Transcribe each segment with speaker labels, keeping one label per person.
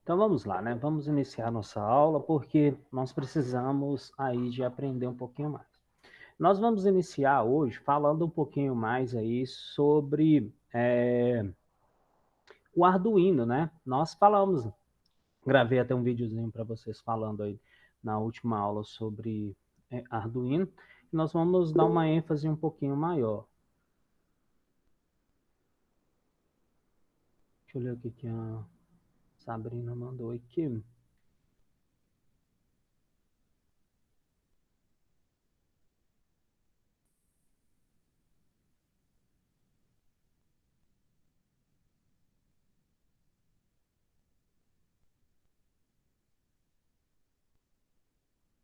Speaker 1: Então vamos lá, né? Vamos iniciar nossa aula porque nós precisamos aí de aprender um pouquinho mais. Nós vamos iniciar hoje falando um pouquinho mais aí sobre o Arduino, né? Nós falamos, gravei até um videozinho para vocês falando aí na última aula sobre Arduino. Nós vamos dar uma ênfase um pouquinho maior. Deixa eu ler o que a Sabrina mandou aqui.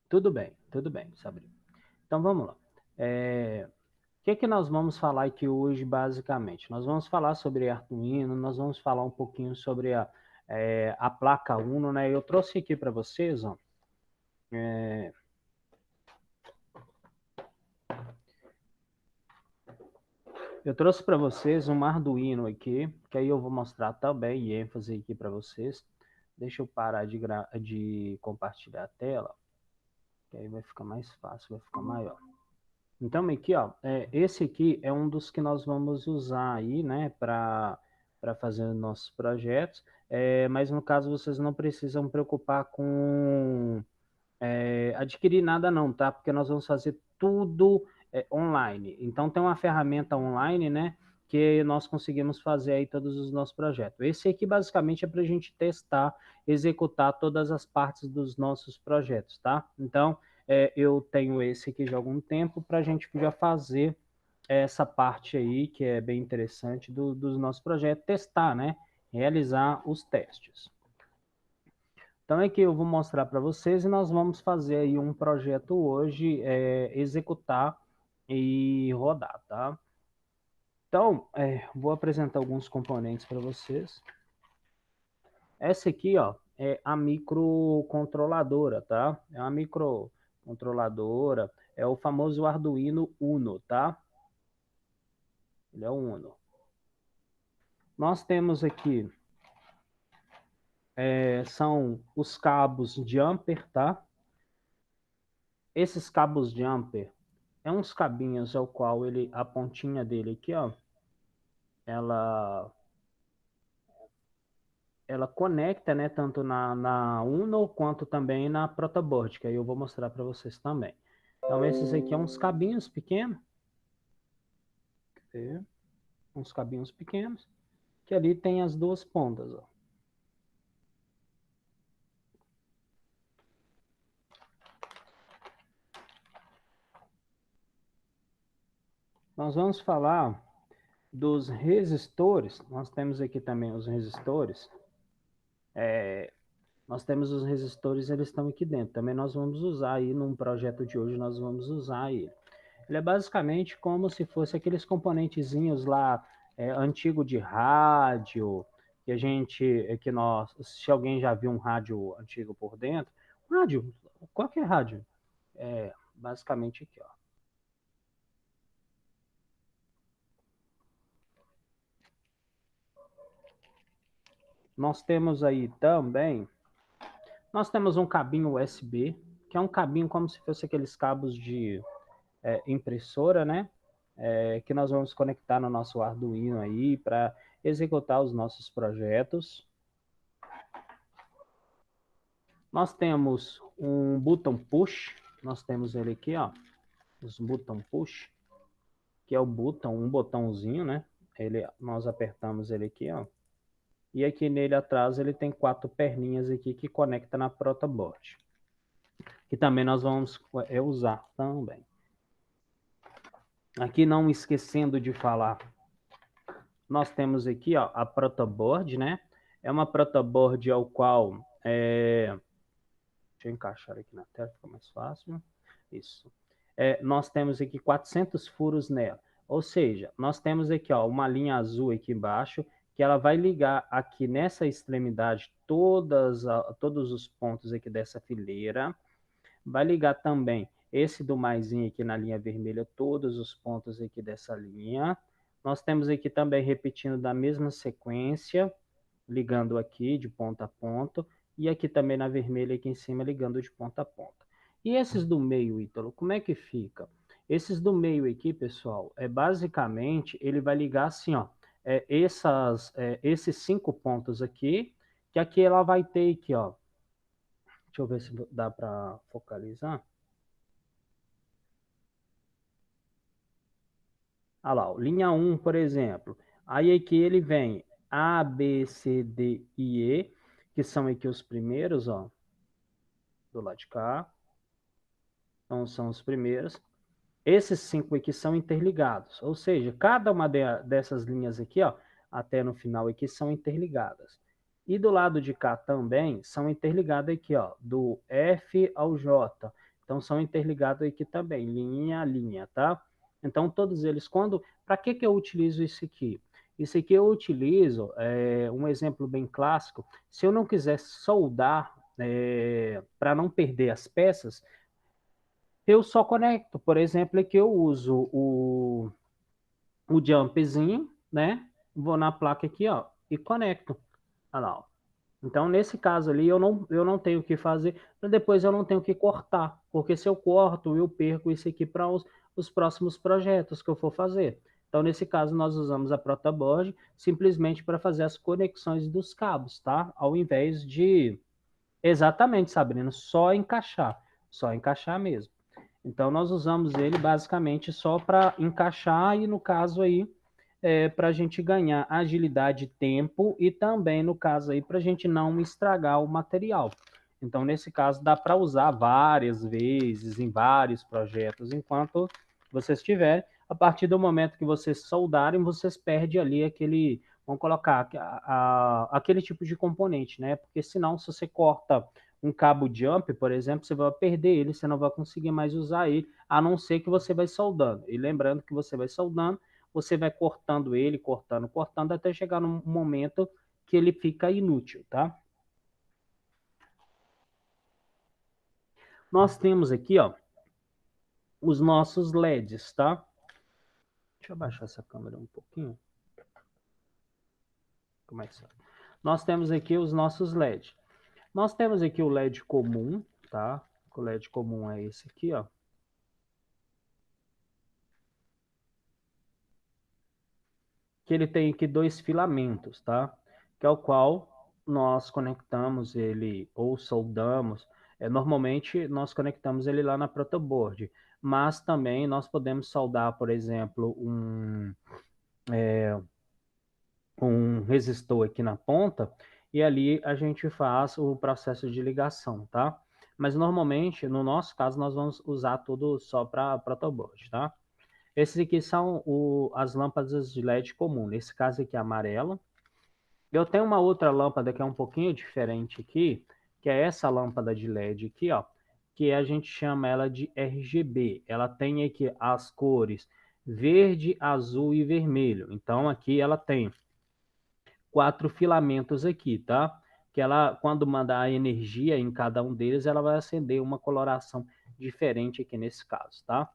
Speaker 1: Tudo bem, Sabrina. Então vamos lá. O que nós vamos falar aqui hoje, basicamente? Nós vamos falar sobre Arduino, nós vamos falar um pouquinho sobre a placa Uno, né? Eu trouxe aqui para vocês, ó, eu trouxe para vocês um Arduino aqui, que aí eu vou mostrar também e ênfase aqui para vocês. Deixa eu parar de compartilhar a tela, que aí vai ficar mais fácil, vai ficar maior. Então, aqui, ó, esse aqui é um dos que nós vamos usar aí, né, para fazer nossos projetos, mas no caso vocês não precisam preocupar com adquirir nada não, tá? Porque nós vamos fazer tudo online. Então, tem uma ferramenta online, né, que nós conseguimos fazer aí todos os nossos projetos. Esse aqui, basicamente, é para a gente testar, executar todas as partes dos nossos projetos, tá? Então, eu tenho esse aqui já há algum tempo para a gente já fazer essa parte aí, que é bem interessante, dos nossos projetos, testar, né? Realizar os testes. Então, é que eu vou mostrar para vocês e nós vamos fazer aí um projeto hoje, executar e rodar, tá? Então, vou apresentar alguns componentes para vocês. Essa aqui, ó, é a microcontroladora, tá? É uma microcontroladora, é o famoso Arduino Uno, tá? Ele é o Uno. Nós temos aqui, são os cabos jumper, tá? Esses cabos jumper é uns cabinhos ao qual a pontinha dele aqui, ó, ela, ela conecta, né, tanto na Uno quanto também na Protoboard, que aí eu vou mostrar para vocês também. Então, esses aqui são uns cabinhos pequenos, uns cabinhos pequenos, que ali tem as duas pontas, ó. Nós vamos falar dos resistores, nós temos aqui também os resistores, nós temos os resistores, eles estão aqui dentro. Também nós vamos usar aí, num projeto de hoje, nós vamos usar ele. Ele é basicamente como se fosse aqueles componentezinhos lá, antigo de rádio, que a gente, se alguém já viu um rádio antigo por dentro, rádio, qualquer rádio, basicamente aqui, ó. Nós temos aí também, nós temos um cabinho USB, que é um cabinho como se fosse aqueles cabos de impressora, né? Que nós vamos conectar no nosso Arduino aí para executar os nossos projetos. Nós temos um button push, nós temos ele aqui, ó, os button push, que é um botãozinho, né? Nós apertamos ele aqui, ó. E aqui nele atrás ele tem 4 perninhas aqui que conecta na protoboard. Que também nós vamos usar também. Aqui não esquecendo de falar, nós temos aqui, ó, a protoboard, né? É uma protoboard ao qual deixa eu encaixar aqui na tela, fica mais fácil. Isso. Nós temos aqui 400 furos nela. Ou seja, nós temos aqui, ó, uma linha azul aqui embaixo, que ela vai ligar aqui nessa extremidade todos os pontos aqui dessa fileira. Vai ligar também esse do maisinho aqui na linha vermelha, todos os pontos aqui dessa linha. Nós temos aqui também repetindo da mesma sequência, ligando aqui de ponta a ponta, e aqui também na vermelha aqui em cima ligando de ponta a ponta. E esses do meio, Ítalo, como é que fica? Esses do meio aqui, pessoal, basicamente ele vai ligar assim, ó, esses 5 pontos aqui, que aqui ela vai ter aqui, ó. Deixa eu ver se dá para focalizar. Olha lá, ó, linha 1, por exemplo. Aí aqui ele vem A, B, C, D e E, que são aqui os primeiros, ó, do lado de cá. Então são os primeiros. Esses 5 aqui são interligados, ou seja, cada uma dessas linhas aqui, ó, até no final aqui, são interligadas. E do lado de cá também são interligadas aqui, ó, do F ao J. Então são interligados aqui também, linha a linha, tá? Então todos eles, para que eu utilizo isso aqui? Isso aqui eu utilizo, um exemplo bem clássico, se eu não quiser soldar, para não perder as peças, eu só conecto. Por exemplo, aqui eu uso o jumpzinho, né? Vou na placa aqui, ó, e conecto. Olha lá, ó. Então, nesse caso ali, eu não tenho o que fazer, para depois eu não tenho que cortar, porque se eu corto, eu perco isso aqui para os próximos projetos que eu for fazer. Então, nesse caso, nós usamos a protoboard simplesmente para fazer as conexões dos cabos, tá? Ao invés de, exatamente, Sabrina, só encaixar mesmo. Então, nós usamos ele basicamente só para encaixar e, no caso aí, para a gente ganhar agilidade, tempo e também, no caso aí, para a gente não estragar o material. Então, nesse caso, dá para usar várias vezes em vários projetos, enquanto vocês tiverem. A partir do momento que vocês soldarem, vocês perdem ali aquele, vamos colocar, aquele tipo de componente, né? Porque senão, se você corta um cabo jump, por exemplo, você vai perder ele, você não vai conseguir mais usar ele, a não ser que você vai soldando. E lembrando que você vai soldando, você vai cortando ele, cortando, cortando, até chegar num momento que ele fica inútil, tá? Nós temos aqui, ó, os nossos LEDs, tá? Deixa eu abaixar essa câmera um pouquinho. Como é que sai? Nós temos aqui os nossos LEDs. Nós temos aqui o LED comum, tá? O LED comum é esse aqui, ó. Que ele tem aqui 2 filamentos, tá? Que é o qual nós conectamos ele ou soldamos. Normalmente nós conectamos ele lá na protoboard, mas também nós podemos soldar, por exemplo, um resistor aqui na ponta e ali a gente faz o processo de ligação, tá? Mas normalmente, no nosso caso, nós vamos usar tudo só para protoboard, tá? Esses aqui são as lâmpadas de LED comum. Nesse caso aqui, amarelo. Eu tenho uma outra lâmpada que é um pouquinho diferente aqui, que é essa lâmpada de LED aqui, ó, que a gente chama ela de RGB. Ela tem aqui as cores verde, azul e vermelho. Então aqui ela tem 4 filamentos aqui, tá? Que ela, quando mandar a energia em cada um deles, ela vai acender uma coloração diferente aqui nesse caso, tá?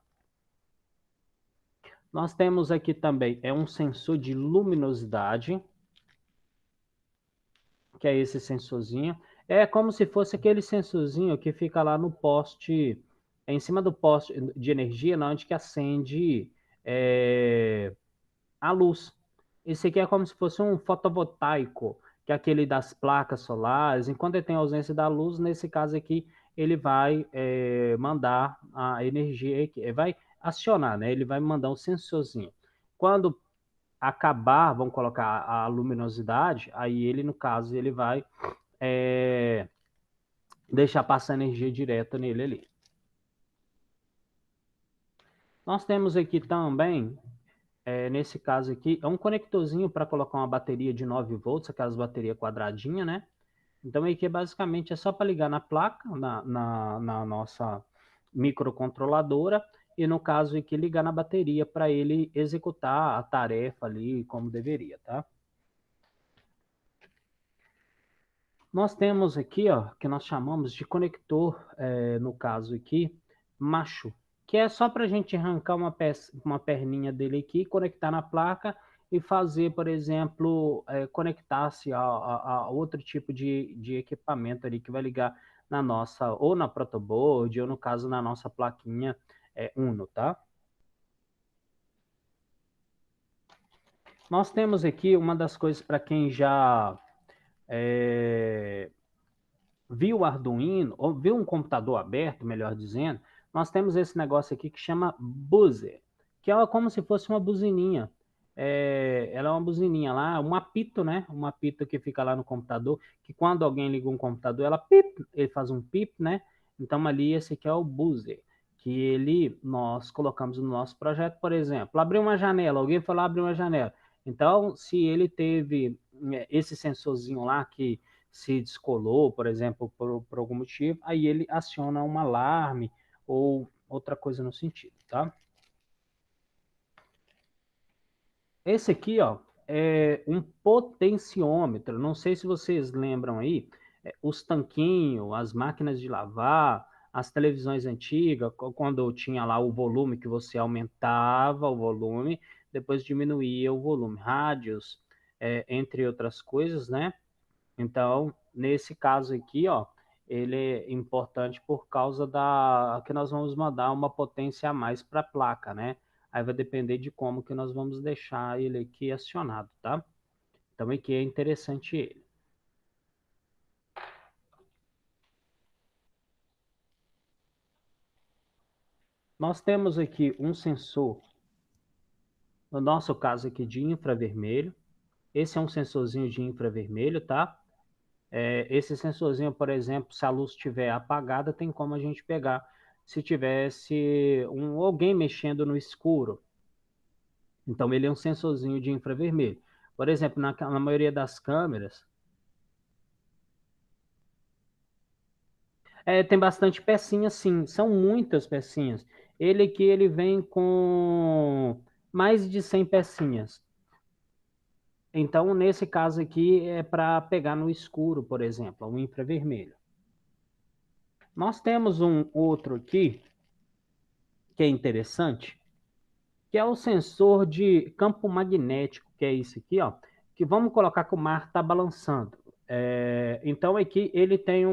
Speaker 1: Nós temos aqui também um sensor de luminosidade, que é esse sensorzinho. É como se fosse aquele sensorzinho que fica lá no poste, em cima do poste de energia, onde que acende a luz. Esse aqui é como se fosse um fotovoltaico, que é aquele das placas solares. Enquanto ele tem ausência da luz, nesse caso aqui, ele vai mandar a energia, vai acionar, né? Ele vai mandar um sensorzinho. Quando acabar, vamos colocar a luminosidade, aí ele, no caso, ele vai deixar passar energia direta nele ali. Nós temos aqui também, nesse caso aqui, é um conectorzinho para colocar uma bateria de 9 volts, aquelas baterias quadradinhas, né? Então, aqui basicamente é só para ligar na placa, na nossa microcontroladora, e no caso aqui ligar na bateria para ele executar a tarefa ali como deveria, tá? Nós temos aqui, ó, que nós chamamos de conector, no caso aqui, macho, que é só para a gente arrancar uma perninha dele aqui, conectar na placa e fazer, por exemplo, conectar-se a outro tipo de equipamento ali que vai ligar na nossa, ou na protoboard, ou no caso na nossa plaquinha Uno, tá? Nós temos aqui uma das coisas para quem já é, viu o Arduino, ou viu um computador aberto, melhor dizendo, nós temos esse negócio aqui que chama buzzer, que é como se fosse uma buzininha. Ela é uma buzininha lá, um apito, né? Um apito que fica lá no computador, que quando alguém liga um computador, ela pip, ele faz um pip, né? Então ali esse aqui é o buzzer, que ele nós colocamos no nosso projeto, por exemplo, abrir uma janela, alguém foi lá abrir uma janela. Então, se ele teve esse sensorzinho lá que se descolou, por exemplo, por algum motivo, aí ele aciona um alarme ou outra coisa no sentido, tá? Esse aqui, ó, é um potenciômetro. Não sei se vocês lembram aí, os tanquinhos, as máquinas de lavar, as televisões antigas, quando tinha lá o volume que você aumentava o volume, depois diminuía o volume, rádios, entre outras coisas, né? Então, nesse caso aqui, ó, ele é importante por causa da que nós vamos mandar uma potência a mais para a placa, né? Aí vai depender de como que nós vamos deixar ele aqui acionado, tá? Então aqui é interessante ele. Nós temos aqui um sensor, no nosso caso aqui de infravermelho. Esse é um sensorzinho de infravermelho, tá? Esse sensorzinho, por exemplo, se a luz estiver apagada, tem como a gente pegar. Se tivesse alguém mexendo no escuro, então ele é um sensorzinho de infravermelho. Por exemplo, na maioria das câmeras, tem bastante pecinha, sim. São muitas pecinhas. Ele aqui ele vem com mais de 100 pecinhas. Então, nesse caso aqui, é para pegar no escuro, por exemplo, um infravermelho. Nós temos um outro aqui, que é interessante, que é o sensor de campo magnético, que é isso aqui, ó, que vamos colocar que o mar está balançando. Então aqui ele tem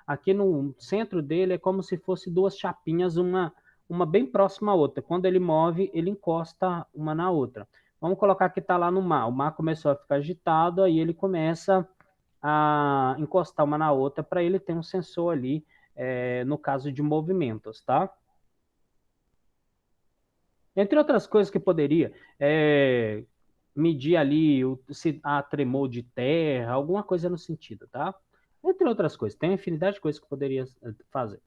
Speaker 1: aqui no centro dele é como se fosse duas chapinhas, uma bem próxima à outra. Quando ele move, ele encosta uma na outra. Vamos colocar que está lá no mar. O mar começou a ficar agitado, aí ele começa a encostar uma na outra para ele ter um sensor ali, no caso de movimentos, tá? Entre outras coisas que poderia medir ali se há tremor de terra, alguma coisa no sentido, tá? Entre outras coisas, tem uma infinidade de coisas que poderia fazer.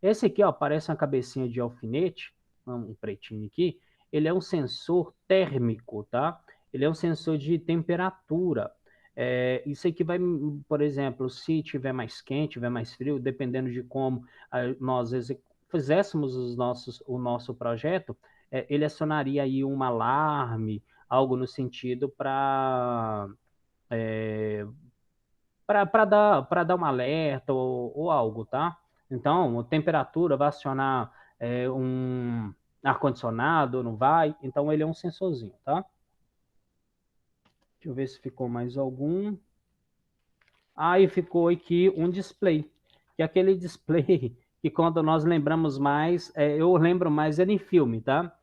Speaker 1: Esse aqui, ó, parece uma cabecinha de alfinete, um pretinho aqui. Ele é um sensor térmico, tá? Ele é um sensor de temperatura. Isso aqui vai, por exemplo, se tiver mais quente, tiver mais frio, dependendo de como nós fizéssemos o nosso projeto, ele acionaria aí um alarme, algo no sentido para dar um alerta ou algo, tá? Então, a temperatura vai acionar um ar-condicionado, não vai? Então, ele é um sensorzinho, tá? Deixa eu ver se ficou mais algum. Aí ficou aqui um display, que é aquele display que quando nós lembramos mais, eu lembro mais é em filme, tá?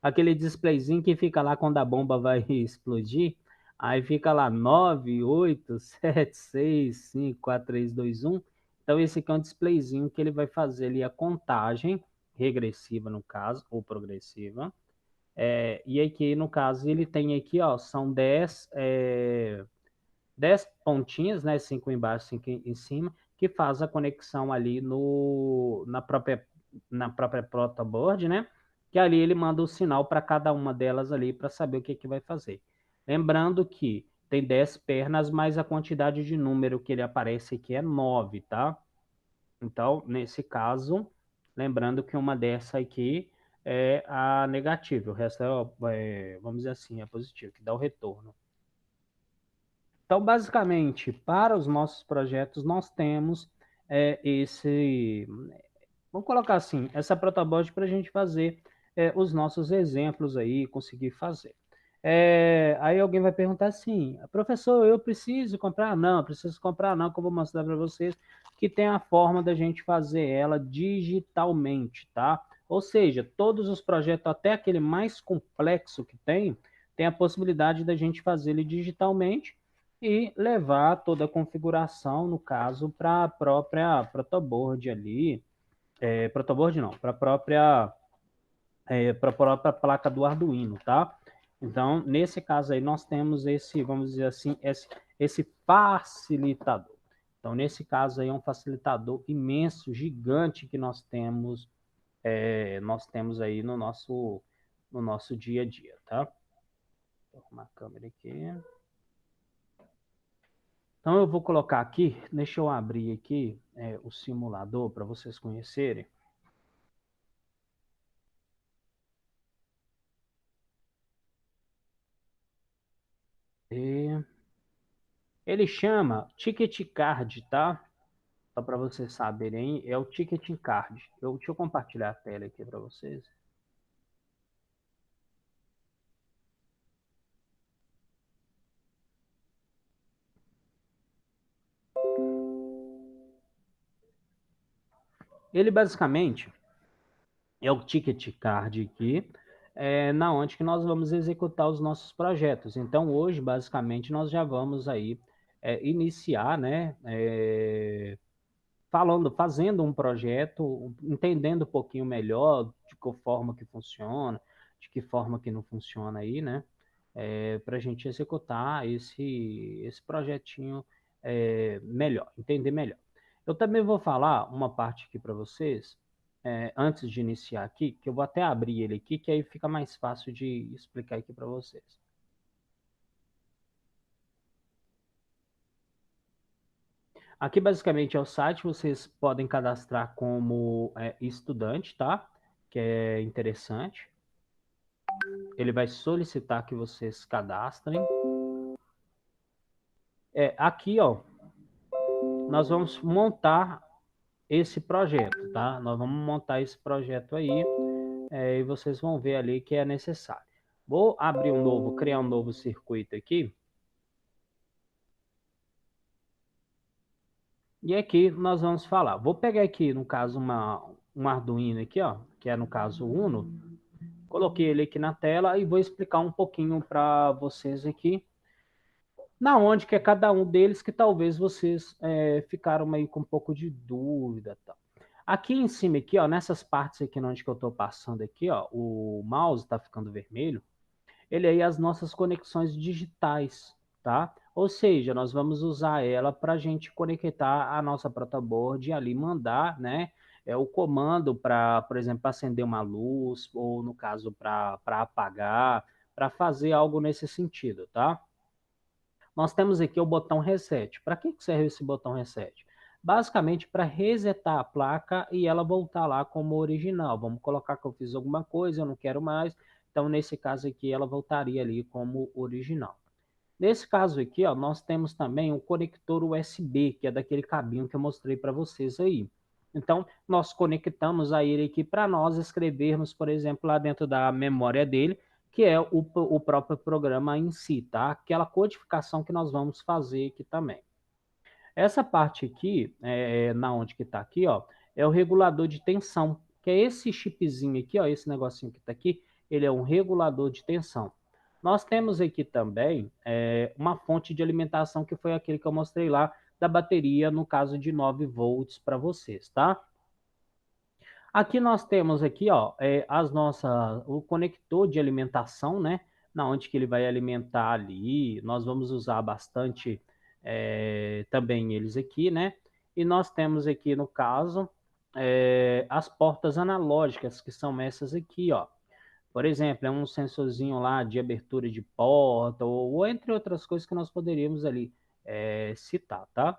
Speaker 1: Aquele displayzinho que fica lá quando a bomba vai explodir, aí fica lá 9, 8, 7, 6, 5, 4, 3, 2, 1. Então esse aqui é um displayzinho que ele vai fazer ali a contagem regressiva no caso, ou progressiva. E aqui no caso ele tem aqui, ó, são 10 pontinhas, né, 5 embaixo, 5 em cima, que faz a conexão ali na própria protoboard, né? Que ali ele manda o sinal para cada uma delas ali para saber o que que vai fazer. Lembrando que tem 10 pernas, mas a quantidade de número que ele aparece aqui é 9, tá? Então, nesse caso, lembrando que uma dessa aqui é a negativa, o resto vamos dizer assim, é positivo, que dá o retorno. Então, basicamente, para os nossos projetos, nós temos vamos colocar assim, essa protoboard para a gente fazer os nossos exemplos aí, conseguir fazer. Aí alguém vai perguntar assim, professor, eu preciso comprar? Não, preciso comprar não, que eu vou mostrar para vocês que tem a forma da gente fazer ela digitalmente, tá? Ou seja, todos os projetos, até aquele mais complexo que tem a possibilidade da gente fazer ele digitalmente e levar toda a configuração, no caso, para a própria protoboard ali, protoboard não, para a própria placa do Arduino, tá? Então, nesse caso aí, nós temos esse, vamos dizer assim, esse facilitador. Então, nesse caso aí, é um facilitador imenso, gigante que nós temos aí no nosso dia a dia, tá? Vou arrumar a câmera aqui. Então, eu vou colocar aqui, deixa eu abrir aqui o simulador para vocês conhecerem. E ele chama Ticket Card, tá? Só para vocês saberem, é o Ticketing Card. Deixa eu compartilhar a tela aqui para vocês. Ele basicamente é o Ticket Card aqui, na onde que nós vamos executar os nossos projetos. Então, hoje, basicamente, nós já vamos aí iniciar, né, fazendo um projeto, entendendo um pouquinho melhor de que forma que funciona, de que forma que não funciona aí, né? Para a gente executar esse projetinho melhor, entender melhor. Eu também vou falar uma parte aqui para vocês, antes de iniciar aqui, que eu vou até abrir ele aqui, que aí fica mais fácil de explicar aqui para vocês. Aqui basicamente é o site, vocês podem cadastrar como estudante, tá? Que é interessante. Ele vai solicitar que vocês cadastrem. Aqui, ó, nós vamos montar esse projeto, tá? Nós vamos montar esse projeto aí e vocês vão ver ali que é necessário. Vou abrir criar um novo circuito aqui. E aqui nós vamos falar. Vou pegar aqui, no caso, um Arduino aqui, ó, que é no caso Uno. Coloquei ele aqui na tela e vou explicar um pouquinho para vocês aqui na onde que é cada um deles, que talvez vocês ficaram meio com um pouco de dúvida, tá? Aqui em cima, aqui, ó, nessas partes aqui onde que eu estou passando aqui, ó, o mouse está ficando vermelho, ele aí é as nossas conexões digitais, tá? Ou seja, nós vamos usar ela para a gente conectar a nossa protoboard e ali mandar, né, o comando para, por exemplo, acender uma luz, ou no caso, para apagar, para fazer algo nesse sentido, tá? Nós temos aqui o botão reset. Para que serve esse botão reset? Basicamente para resetar a placa e ela voltar lá como original. Vamos colocar que eu fiz alguma coisa, eu não quero mais. Então, nesse caso aqui, ela voltaria ali como original. Nesse caso aqui, ó, nós temos também um conector USB, que é daquele cabinho que eu mostrei para vocês aí. Então, nós conectamos a ele aqui para nós escrevermos, por exemplo, lá dentro da memória dele, que é o próprio programa em si, tá? Aquela codificação que nós vamos fazer aqui também. Essa parte aqui, na onde que está aqui, ó, é o regulador de tensão, que é esse chipzinho aqui, ó, esse negocinho que está aqui, ele é um regulador de tensão. Nós temos aqui também uma fonte de alimentação, que foi aquele que eu mostrei lá, da bateria, no caso de 9 volts para vocês, tá? Aqui nós temos aqui, ó, o conector de alimentação, né? Na onde que ele vai alimentar ali. Nós vamos usar bastante também eles aqui, né? E nós temos aqui, no caso, as portas analógicas, que são essas aqui, ó. Por exemplo, é um sensorzinho lá de abertura de porta, ou entre outras coisas que nós poderíamos ali citar, tá?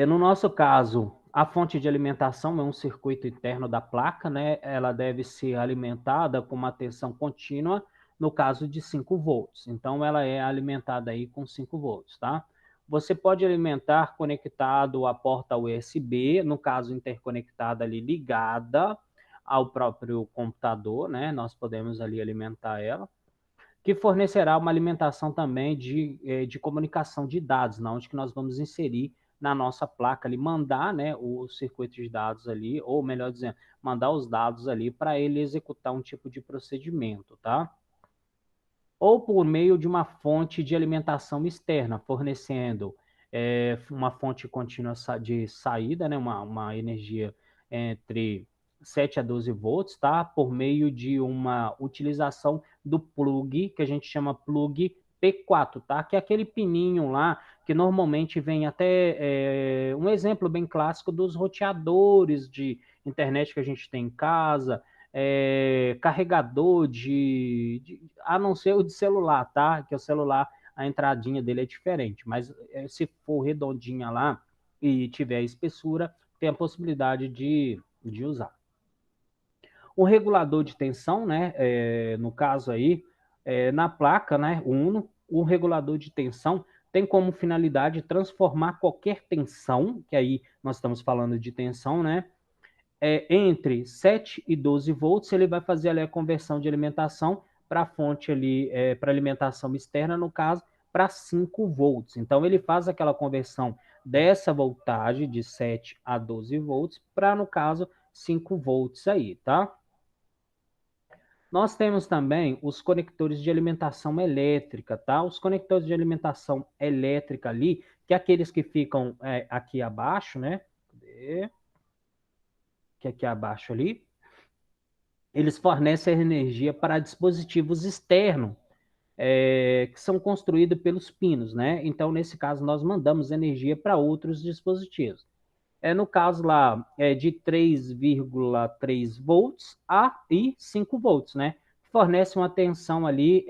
Speaker 1: No nosso caso, a fonte de alimentação é um circuito interno da placa, né? Ela deve ser alimentada com uma tensão contínua, no caso de 5 volts. Então, ela é alimentada aí com 5 volts, tá? Você pode alimentar conectado à porta USB, no caso interconectada ali ligada, ao próprio computador, né? Nós podemos ali alimentar ela, que fornecerá uma alimentação também de comunicação de dados, na onde que nós vamos inserir na nossa placa ali, mandar, né, o circuito de dados ali, ou melhor dizendo, mandar os dados ali para ele executar um tipo de procedimento, tá? Ou por meio de uma fonte de alimentação externa, fornecendo uma fonte contínua de saída, né, uma energia entre 7 a 12 volts, tá? Por meio de uma utilização do plug, que a gente chama plug P4, tá? Que é aquele pininho lá, que normalmente vem até um exemplo bem clássico dos roteadores de internet que a gente tem em casa, carregador a não ser o de celular, tá? Que o celular, a entradinha dele é diferente, mas se for redondinha lá e tiver espessura, tem a possibilidade de usar. O regulador de tensão, né? No caso aí, na placa, né? Uno, o regulador de tensão tem como finalidade transformar qualquer tensão, que aí nós estamos falando de tensão, né? Entre 7 e 12 volts, ele vai fazer ali a conversão de alimentação para a fonte ali, para alimentação externa, no caso, para 5 volts. Então, ele faz aquela conversão dessa voltagem de 7 a 12 volts para, no caso, 5 volts aí, tá? Nós temos também os conectores de alimentação elétrica, tá? Os conectores de alimentação elétrica ali, que é aqueles que ficam aqui abaixo, né? Que é aqui abaixo ali, eles fornecem energia para dispositivos externos, que são construídos pelos pinos, né? Então, nesse caso, nós mandamos energia para outros dispositivos. No caso lá, de 3,3 volts e 5 volts, né? Fornece uma tensão ali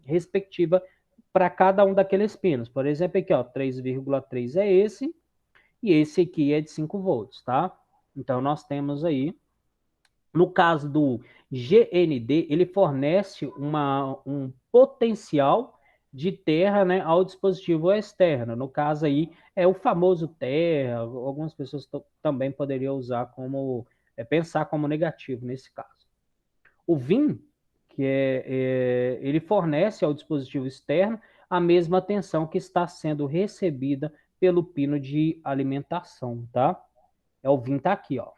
Speaker 1: respectiva para cada um daqueles pinos. Por exemplo, aqui, ó, 3,3 é esse, e esse aqui é de 5 volts, tá? Então, nós temos aí no caso do GND, ele fornece um potencial de terra, né, ao dispositivo externo. No caso aí, é o famoso terra, algumas pessoas também poderiam usar como, pensar como negativo nesse caso. O VIN, que ele fornece ao dispositivo externo a mesma tensão que está sendo recebida pelo pino de alimentação, tá? O VIN está aqui, ó.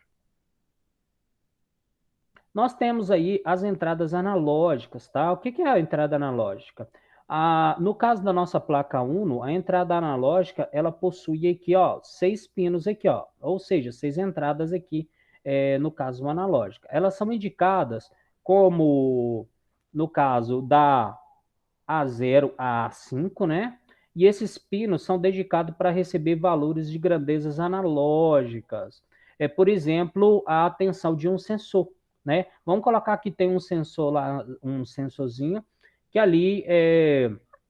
Speaker 1: Nós temos aí as entradas analógicas, tá? O que é a entrada analógica? No caso da nossa placa Uno, a entrada analógica, ela possui aqui, ó, 6 pinos aqui, ó, ou seja, 6 entradas aqui, no caso analógica. Elas são indicadas como, no caso da A0 a A5, né? E esses pinos são dedicados para receber valores de grandezas analógicas. Por exemplo, a tensão de um sensor, né? Vamos colocar que tem um sensor lá, um sensorzinho, que ali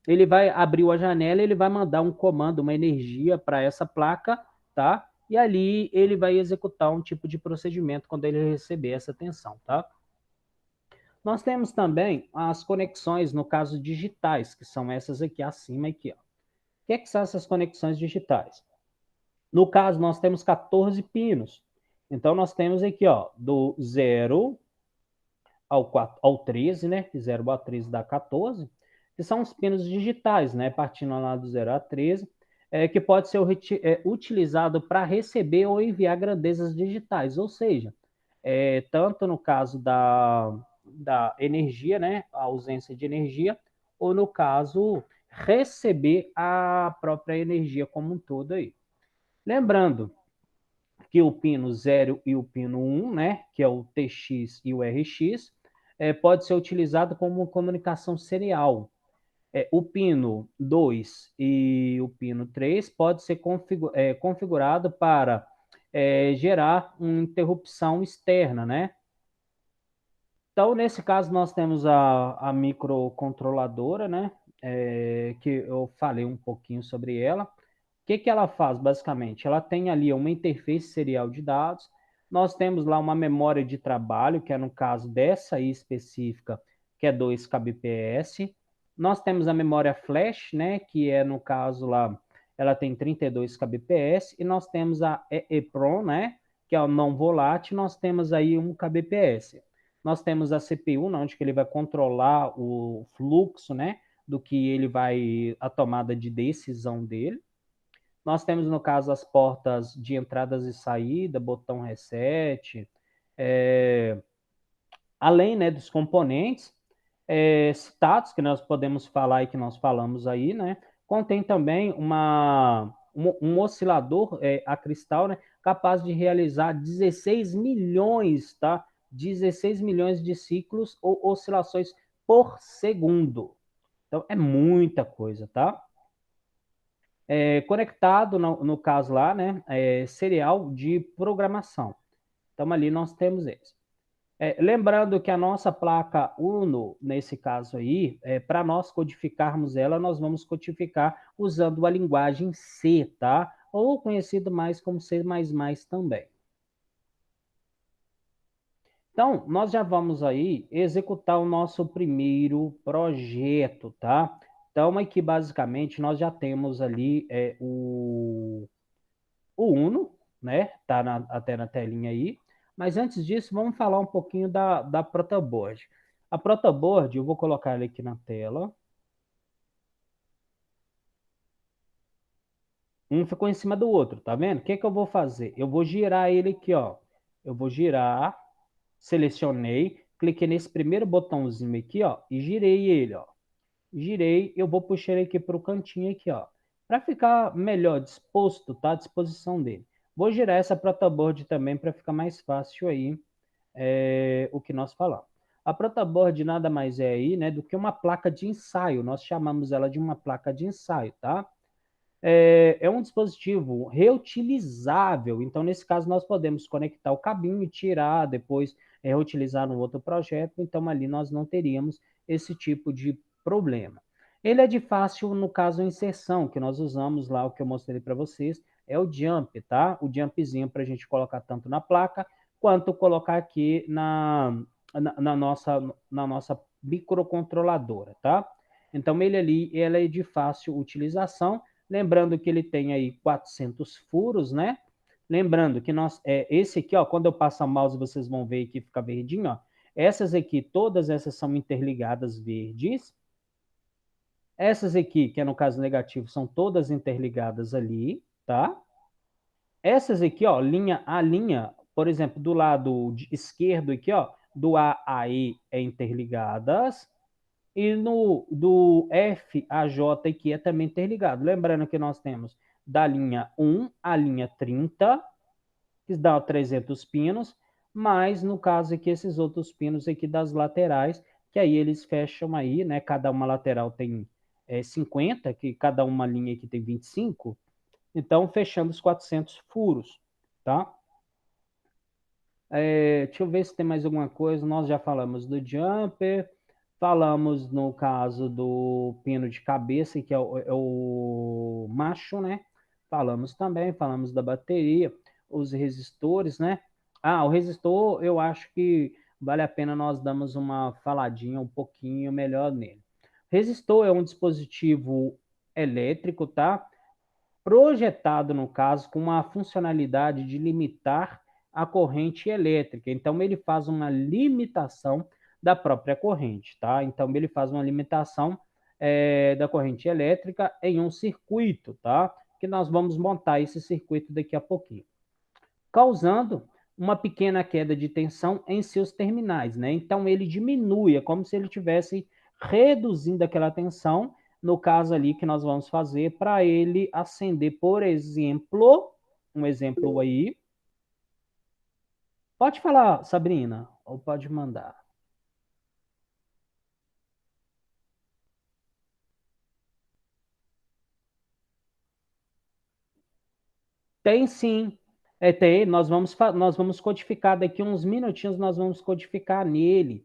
Speaker 1: ele vai abrir a janela, ele vai mandar um comando, uma energia para essa placa, tá? E ali ele vai executar um tipo de procedimento quando ele receber essa tensão, tá? Nós temos também as conexões, no caso digitais, que são essas aqui acima aqui, ó. O que são essas conexões digitais? No caso, nós temos 14 pinos. Então, nós temos aqui, ó, do 0 ao 13, né? Que 0 ao 13 dá 14, que são os pinos digitais, né? Partindo lá do 0 a 13, que pode ser utilizado para receber ou enviar grandezas digitais, ou seja, tanto no caso da energia, né? A ausência de energia, ou no caso, receber a própria energia como um todo aí. Lembrando que o pino 0 e o pino 1, né, que é o TX e o RX, pode ser utilizado como comunicação serial. O pino 2 e o pino 3 pode ser configurado para gerar uma interrupção externa, né? Então, nesse caso, nós temos a microcontroladora, né? Que eu falei um pouquinho sobre ela. O que ela faz, basicamente? Ela tem ali uma interface serial de dados, nós temos lá uma memória de trabalho, que é no caso dessa aí específica, que é 2 kbps. Nós temos a memória flash, né, que é no caso lá, ela tem 32 kbps, e nós temos a EEPROM, né, que é o não volátil, nós temos aí um kbps. Nós temos a CPU, onde que ele vai controlar o fluxo, né, do que ele vai, a tomada de decisão dele. Nós temos, no caso, as portas de entradas e saída, botão reset, além, né, dos componentes citados, que nós podemos falar e que nós falamos aí, né, contém também um oscilador a cristal, né, capaz de realizar 16 milhões, tá? 16 milhões de ciclos ou oscilações por segundo. Então, é muita coisa, tá? Conectado, no caso lá, né, serial de programação. Então, ali nós temos esse. Lembrando que a nossa placa Uno, nesse caso aí, para nós codificarmos ela, nós vamos codificar usando a linguagem C, tá? Ou conhecido mais como C++ também. Então, nós já vamos aí executar o nosso primeiro projeto, tá? Então, aqui basicamente nós já temos ali o Uno, né? Tá até na telinha aí. Mas antes disso, vamos falar um pouquinho da protoboard. A protoboard, eu vou colocar ela aqui na tela. Um ficou em cima do outro, tá vendo? O que que eu vou fazer? Eu vou girar ele aqui, ó. Eu vou girar, selecionei, cliquei nesse primeiro botãozinho aqui, ó, e girei ele, ó. Girei, eu vou puxar ele aqui para o cantinho aqui, ó. Para ficar melhor disposto, tá? À disposição dele. Vou girar essa protoboard também para ficar mais fácil aí o que nós falamos. A protoboard nada mais é aí, né, do que uma placa de ensaio. Nós chamamos ela de uma placa de ensaio, tá? É um dispositivo reutilizável. Então, nesse caso, nós podemos conectar o cabinho e tirar, depois reutilizar no outro projeto. Então, ali nós não teríamos esse tipo de problema. Ele é de fácil, no caso, inserção, que nós usamos lá, o que eu mostrei para vocês, é o jump, tá? O jumpzinho para a gente colocar tanto na placa, quanto colocar aqui na nossa microcontroladora, tá? Então, ele é de fácil utilização. Lembrando que ele tem aí 400 furos, né? Lembrando que esse aqui, ó, quando eu passo a mouse, vocês vão ver que fica verdinho, ó. Essas aqui, todas essas são interligadas verdes. Essas aqui, que é no caso negativo, são todas interligadas ali, tá? Essas aqui, ó, linha a linha, por exemplo, do lado esquerdo aqui, ó, do A a E é interligadas. E do F a J aqui é também interligado. Lembrando que nós temos da linha 1 à linha 30, que dá 300 pinos, mas no caso aqui esses outros pinos aqui das laterais, que aí eles fecham aí, né? Cada uma lateral tem 50, que cada uma linha aqui tem 25, então fechando os 400 furos, tá? Deixa eu ver se tem mais alguma coisa. Nós já falamos do jumper, falamos no caso do pino de cabeça, que é o macho, né? Falamos da bateria, os resistores, né? Ah, o resistor, eu acho que vale a pena nós darmos uma faladinha um pouquinho melhor nele. Resistor é um dispositivo elétrico, tá? Projetado, no caso, com uma funcionalidade de limitar a corrente elétrica. Então, ele faz uma limitação da própria corrente, tá? Então, ele faz uma limitação da corrente elétrica em um circuito, tá? Que nós vamos montar esse circuito daqui a pouquinho, causando uma pequena queda de tensão em seus terminais, né? Então, ele diminui, é como se ele estivesse reduzindo aquela tensão, no caso ali que nós vamos fazer para ele acender, por exemplo, um exemplo aí. Pode falar, Sabrina, ou pode mandar. Tem sim. Tem, nós vamos codificar daqui uns minutinhos, nós vamos codificar nele.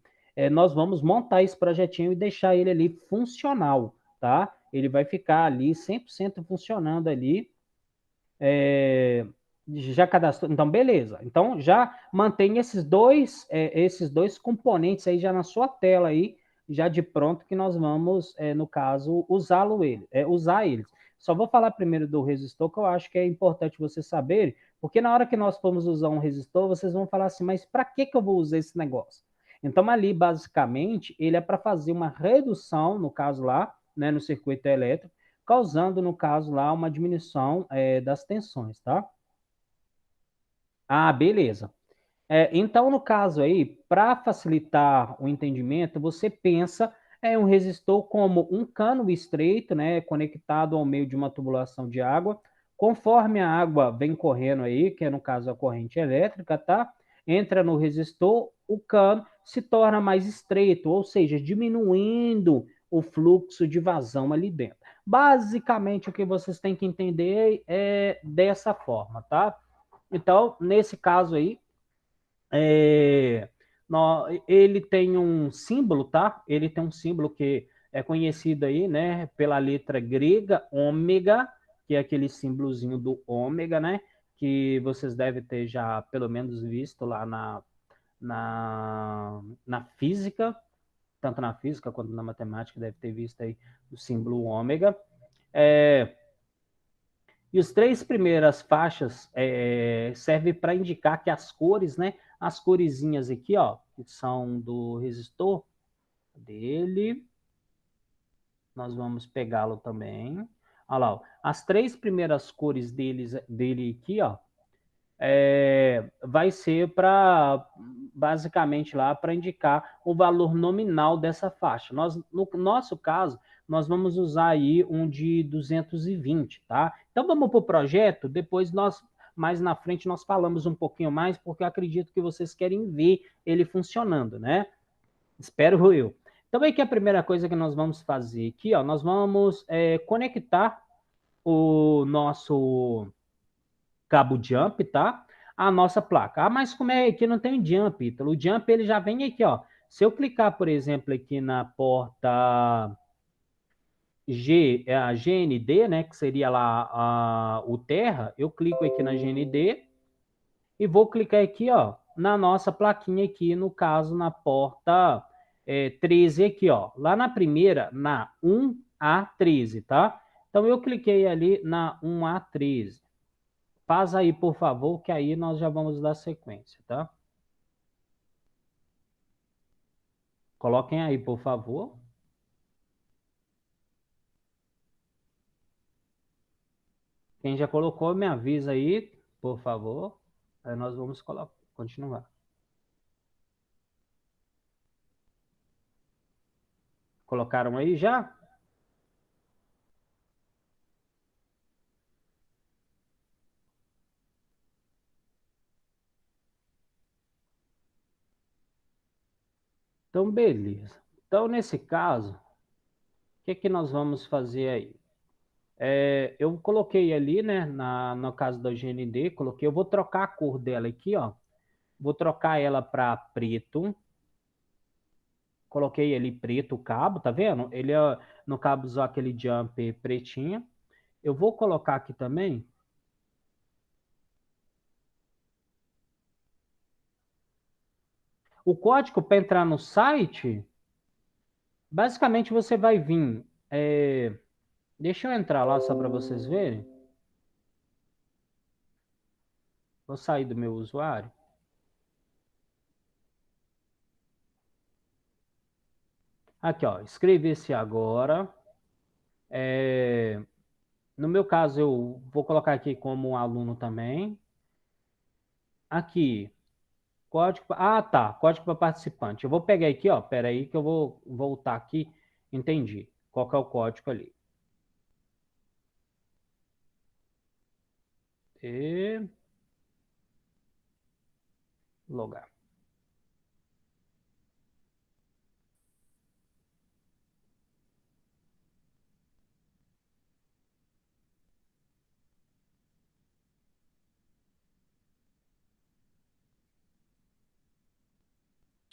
Speaker 1: Nós vamos montar esse projetinho e deixar ele ali funcional, tá? Ele vai ficar ali 100% funcionando ali. Já cadastrou, então beleza. Então já mantém esses dois componentes aí já na sua tela aí, já de pronto que nós vamos, no caso, usar eles. Só vou falar primeiro do resistor, que eu acho que é importante vocês saberem, Porque na hora que nós formos usar um resistor, vocês vão falar assim, mas para que eu vou usar esse negócio? Então, ali, basicamente, ele é para fazer uma redução, no caso lá, né, no circuito elétrico, causando, no caso lá, uma diminuição das tensões, tá? Ah, beleza. Então, no caso aí, para facilitar o entendimento, você pensa em um resistor como um cano estreito, né, conectado ao meio de uma tubulação de água. Conforme a água vem correndo aí, que é no caso a corrente elétrica, tá? Entra no resistor, o cano se torna mais estreito, ou seja, diminuindo o fluxo de vazão ali dentro. Basicamente, o que vocês têm que entender é dessa forma, tá? Então, nesse caso aí, ele tem um símbolo, tá? Ele tem um símbolo que é conhecido aí, né, pela letra grega ômega, que é aquele símbolozinho do ômega, né? Que vocês devem ter já pelo menos visto lá na física, tanto na física quanto na matemática, deve ter visto aí o símbolo ômega. É, e os três primeiras faixas servem para indicar que as cores, né? As coresinhas aqui, ó, que são do resistor dele. Nós vamos pegá-lo também. Olha lá, ó, as três primeiras cores dele aqui, ó, vai ser para basicamente lá para indicar o valor nominal dessa faixa. No nosso caso, nós vamos usar aí um de 220, tá? Então vamos para o projeto, depois nós mais na frente nós falamos um pouquinho mais, porque eu acredito que vocês querem ver ele funcionando, né? Espero eu. Então é que a primeira coisa que nós vamos fazer aqui, ó, nós vamos conectar o nosso cabo jump, tá? A nossa placa. Ah, mas como é que não tem jump, Ítalo? O jump ele já vem aqui, ó. Se eu clicar, por exemplo, aqui na porta a GND, né, que seria lá o Terra, eu clico aqui na GND e vou clicar aqui, ó, na nossa plaquinha aqui, no caso, na porta 13 aqui, ó. Lá na primeira, na 1A13, tá? Então eu cliquei ali na 1A13. Faz aí, por favor, que aí nós já vamos dar sequência, tá? Coloquem aí, por favor. Quem já colocou, me avisa aí, por favor. Aí nós vamos continuar. Colocaram aí já? Então, beleza. Então, nesse caso, o que que nós vamos fazer aí? Eu coloquei ali, né, no caso da GND, coloquei, eu vou trocar a cor dela aqui, ó. Vou trocar ela para preto. Coloquei ali preto o cabo, tá vendo? Ele no cabo usou aquele jump pretinho. Eu vou colocar aqui também. O código para entrar no site, basicamente você vai vir. Deixa eu entrar lá só para vocês verem. Vou sair do meu usuário. Aqui, ó, inscrever-se agora. É, no meu caso, eu vou colocar aqui como um aluno também. Aqui, código. Ah, tá. Código para participante. Eu vou pegar aqui, ó. Pera aí que eu vou voltar aqui. Entendi. Qual que é o código ali? E logar.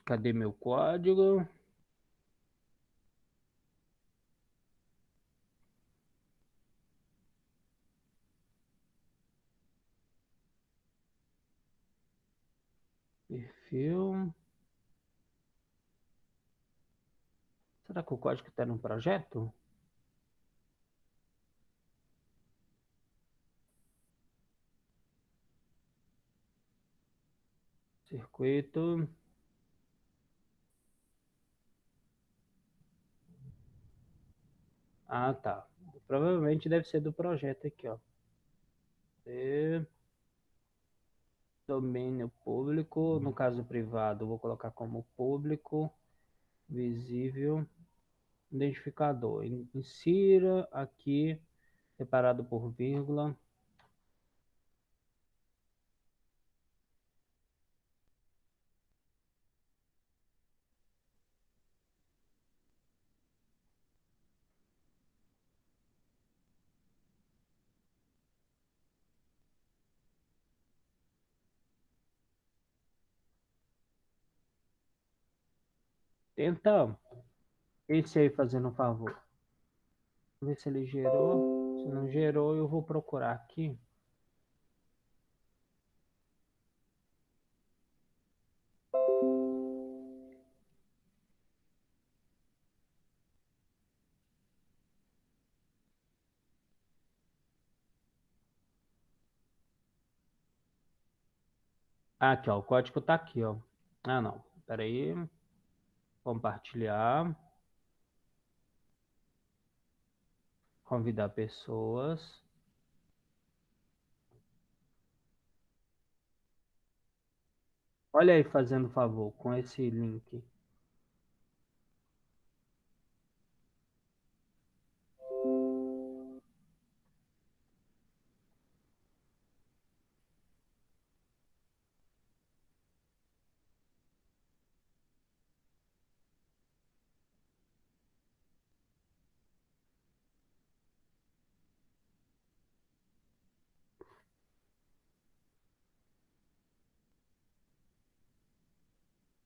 Speaker 1: Cadê meu código? Perfil. Será que o código está no projeto? Circuito. Ah, tá. Provavelmente deve ser do projeto aqui, ó. E domínio público, no caso privado, vou colocar como público, visível, identificador. Insira aqui, separado por vírgula. Tenta esse aí fazendo um favor. Ver se ele gerou. Se não gerou, eu vou procurar aqui. Ah, aqui, ó. O código tá aqui, ó. Ah, não. Pera aí. Compartilhar. Convidar pessoas. Olha aí, fazendo favor, com esse link.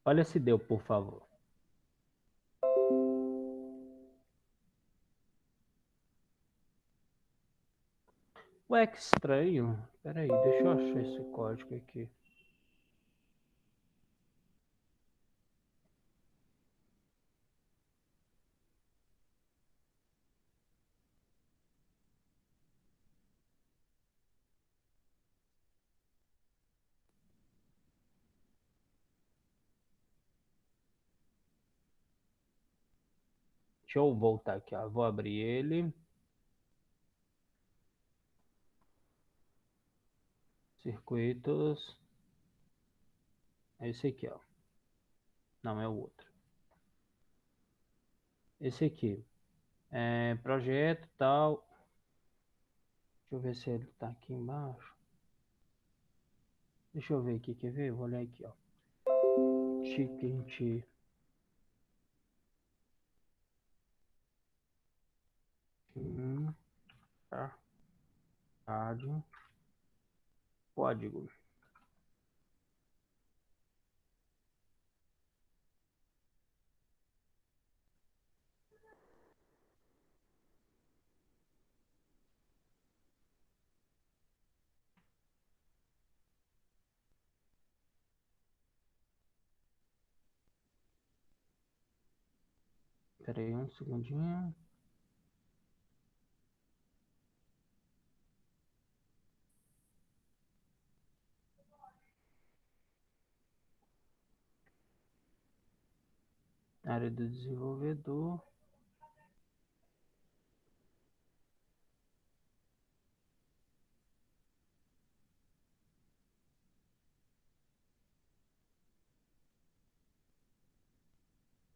Speaker 1: Olha se deu, por favor. Ué, que estranho. Pera aí, deixa eu achar esse código aqui. Deixa eu voltar aqui, ó. Vou abrir ele. Circuitos. É esse aqui, ó. Não, é o outro. Esse aqui. É projeto tal. Deixa eu ver se ele tá aqui embaixo. Deixa eu ver aqui, quer ver? Vou olhar aqui, ó. Chicken. Tá. Rádio. Código. Pera aí um segundinho. Área do desenvolvedor.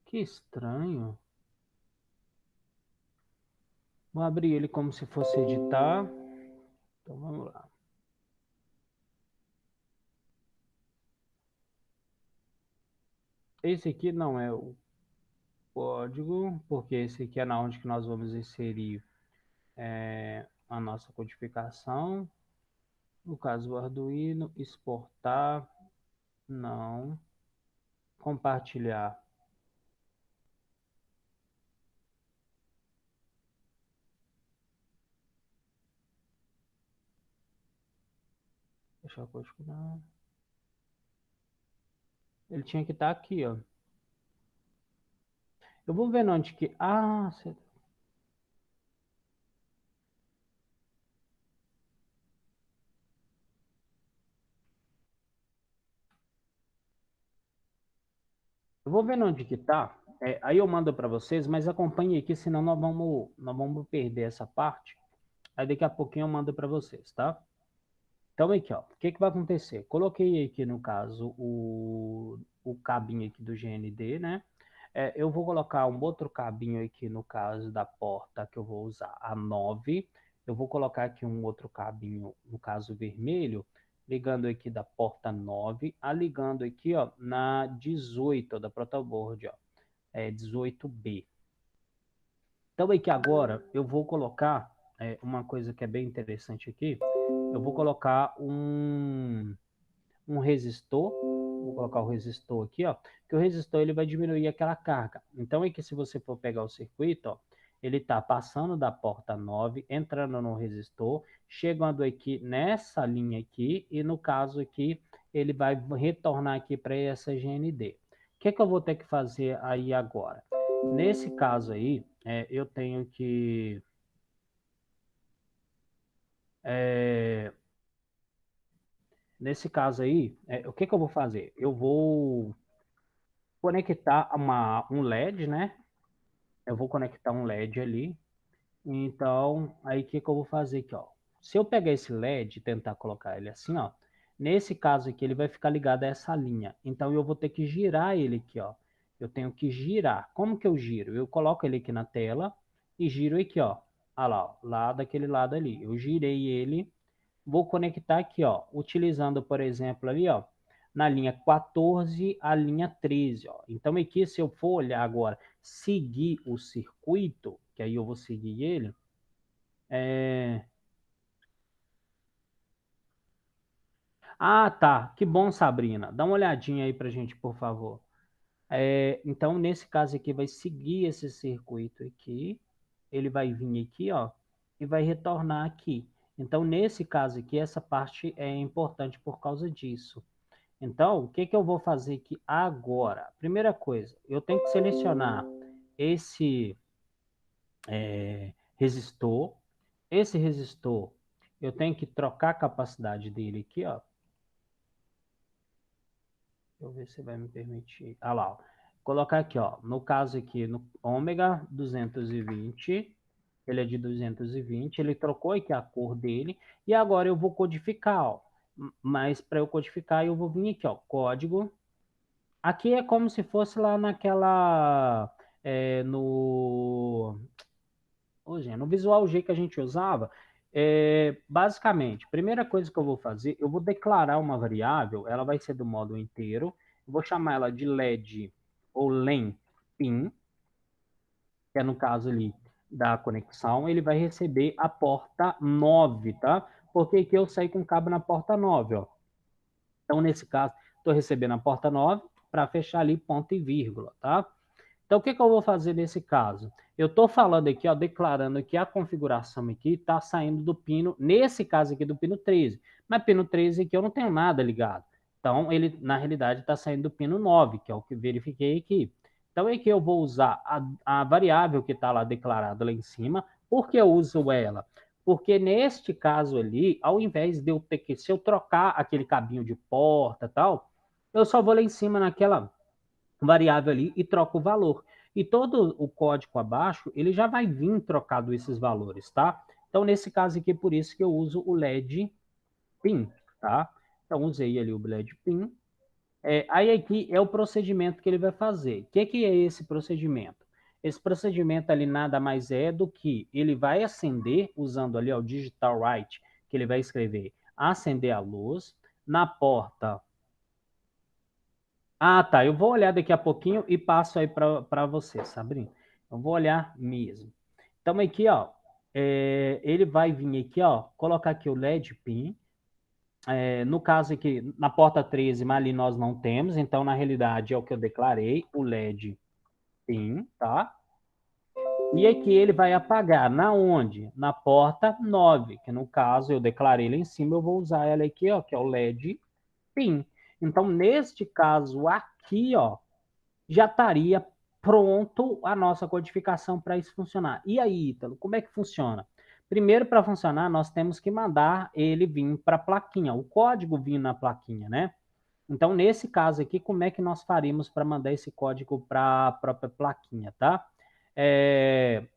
Speaker 1: Que estranho. Vou abrir ele como se fosse editar. Então vamos lá. Esse aqui não é o código, porque esse aqui é na onde que nós vamos inserir a nossa codificação. No caso, o Arduino, exportar, não. Compartilhar. Deixar o código não. Ele tinha que estar aqui, ó. Eu vou ver onde que... Ah, Eu vou vendo onde que tá. Aí eu mando para vocês, mas acompanhe aqui, senão nós vamos perder essa parte. Aí daqui a pouquinho eu mando para vocês, tá? Então aqui, ó, o que que vai acontecer? Coloquei aqui no caso o cabinho aqui do GND, né? Eu vou colocar um outro cabinho aqui no caso da porta que eu vou usar a 9. Eu vou colocar aqui um outro cabinho, no caso vermelho, ligando aqui da porta 9, ligando aqui, ó, na 18 ó, da protoboard, ó, 18B. Então aqui agora eu vou colocar uma coisa que é bem interessante aqui. Eu vou colocar um resistor. Vou colocar o resistor aqui, ó, que o resistor ele vai diminuir aquela carga. Então, aqui se você for pegar o circuito, ó, ele está passando da porta 9, entrando no resistor, chegando aqui nessa linha aqui, e no caso aqui, ele vai retornar aqui para essa GND. O que que eu vou ter que fazer aí agora? Nesse caso aí, eu tenho que... é, nesse caso aí, o que que eu vou fazer? Eu vou conectar um LED, né? Eu vou conectar um LED ali. Então, aí o que que eu vou fazer aqui, ó? Se eu pegar esse LED e tentar colocar ele assim, ó, nesse caso aqui ele vai ficar ligado a essa linha. Então eu vou ter que girar ele aqui, ó. Eu tenho que girar. Como que eu giro? Eu coloco ele aqui na tela e giro aqui, ó. Ah lá, ó, lá daquele lado ali. Eu girei ele, vou conectar aqui, ó, utilizando, por exemplo, ali, ó, na linha 14 a linha 13, ó. Então aqui, se eu for olhar agora, seguir o circuito, que aí eu vou seguir ele, é... Ah, tá, que bom, Sabrina. Dá uma olhadinha aí pra gente, por favor. Então, nesse caso aqui, vai seguir esse circuito aqui, ele vai vir aqui, ó, e vai retornar aqui. Então, nesse caso aqui, essa parte é importante por causa disso. Então, o que que eu vou fazer aqui agora? Primeira coisa, eu tenho que selecionar esse resistor. Esse resistor, eu tenho que trocar a capacidade dele aqui, ó. Deixa eu ver se vai me permitir. Ah lá, ó. Colocar aqui, ó. No caso aqui, no ômega 220, ele é de 220, ele trocou aqui a cor dele, e agora eu vou codificar, ó. Mas para eu codificar, eu vou vir aqui, ó, código. Aqui é como se fosse lá naquela. No. Ô, gente, no Visual G que a gente usava. Basicamente, primeira coisa que eu vou fazer, eu vou declarar uma variável, ela vai ser do modo inteiro. Eu vou chamar ela de LED ou len pin, que é no caso ali da conexão. Ele vai receber a porta 9, tá? Porque aqui eu saí com cabo na porta 9, ó. Então, nesse caso, estou recebendo a porta 9 para fechar ali ponto e vírgula, tá? Então, o que que eu vou fazer nesse caso? Eu estou falando aqui, ó, declarando que a configuração aqui está saindo do pino, nesse caso aqui, do pino 13. Mas pino 13 aqui eu não tenho nada ligado. Então, ele, na realidade, está saindo do pino 9, que é o que verifiquei aqui. Então, é que eu vou usar a variável que está lá declarada lá em cima. Por que eu uso ela? Porque neste caso ali, ao invés de eu ter que, se eu trocar aquele cabinho de porta e tal, eu só vou lá em cima naquela variável ali e troco o valor. E todo o código abaixo, ele já vai vir trocado esses valores, tá? Então, nesse caso aqui, por isso que eu uso o LED PIN, tá? Então, usei ali o LED PIN. Aí aqui é o procedimento que ele vai fazer. O que é esse procedimento? Esse procedimento ali nada mais é do que ele vai acender, usando ali o digital write, que ele vai escrever acender a luz, na porta. Ah, tá. Eu vou olhar daqui a pouquinho e passo aí para você, Sabrina. Eu vou olhar mesmo. Então, aqui, ó, ele vai vir aqui, ó, colocar aqui o LED PIN. No caso aqui, na porta 13, mas ali nós não temos, então, na realidade, é o que eu declarei, o LED PIN, tá? E aqui ele vai apagar, na onde? Na porta 9, que no caso eu declarei lá em cima, eu vou usar ela aqui, ó, que é o LED PIN. Então, neste caso aqui, ó, já estaria pronto a nossa codificação para isso funcionar. E aí, Ítalo, como é que funciona? Primeiro, para funcionar, nós temos que mandar ele vir para a plaquinha, o código vir na plaquinha, né? Então, nesse caso aqui, como é que nós faríamos para mandar esse código para a própria plaquinha, tá?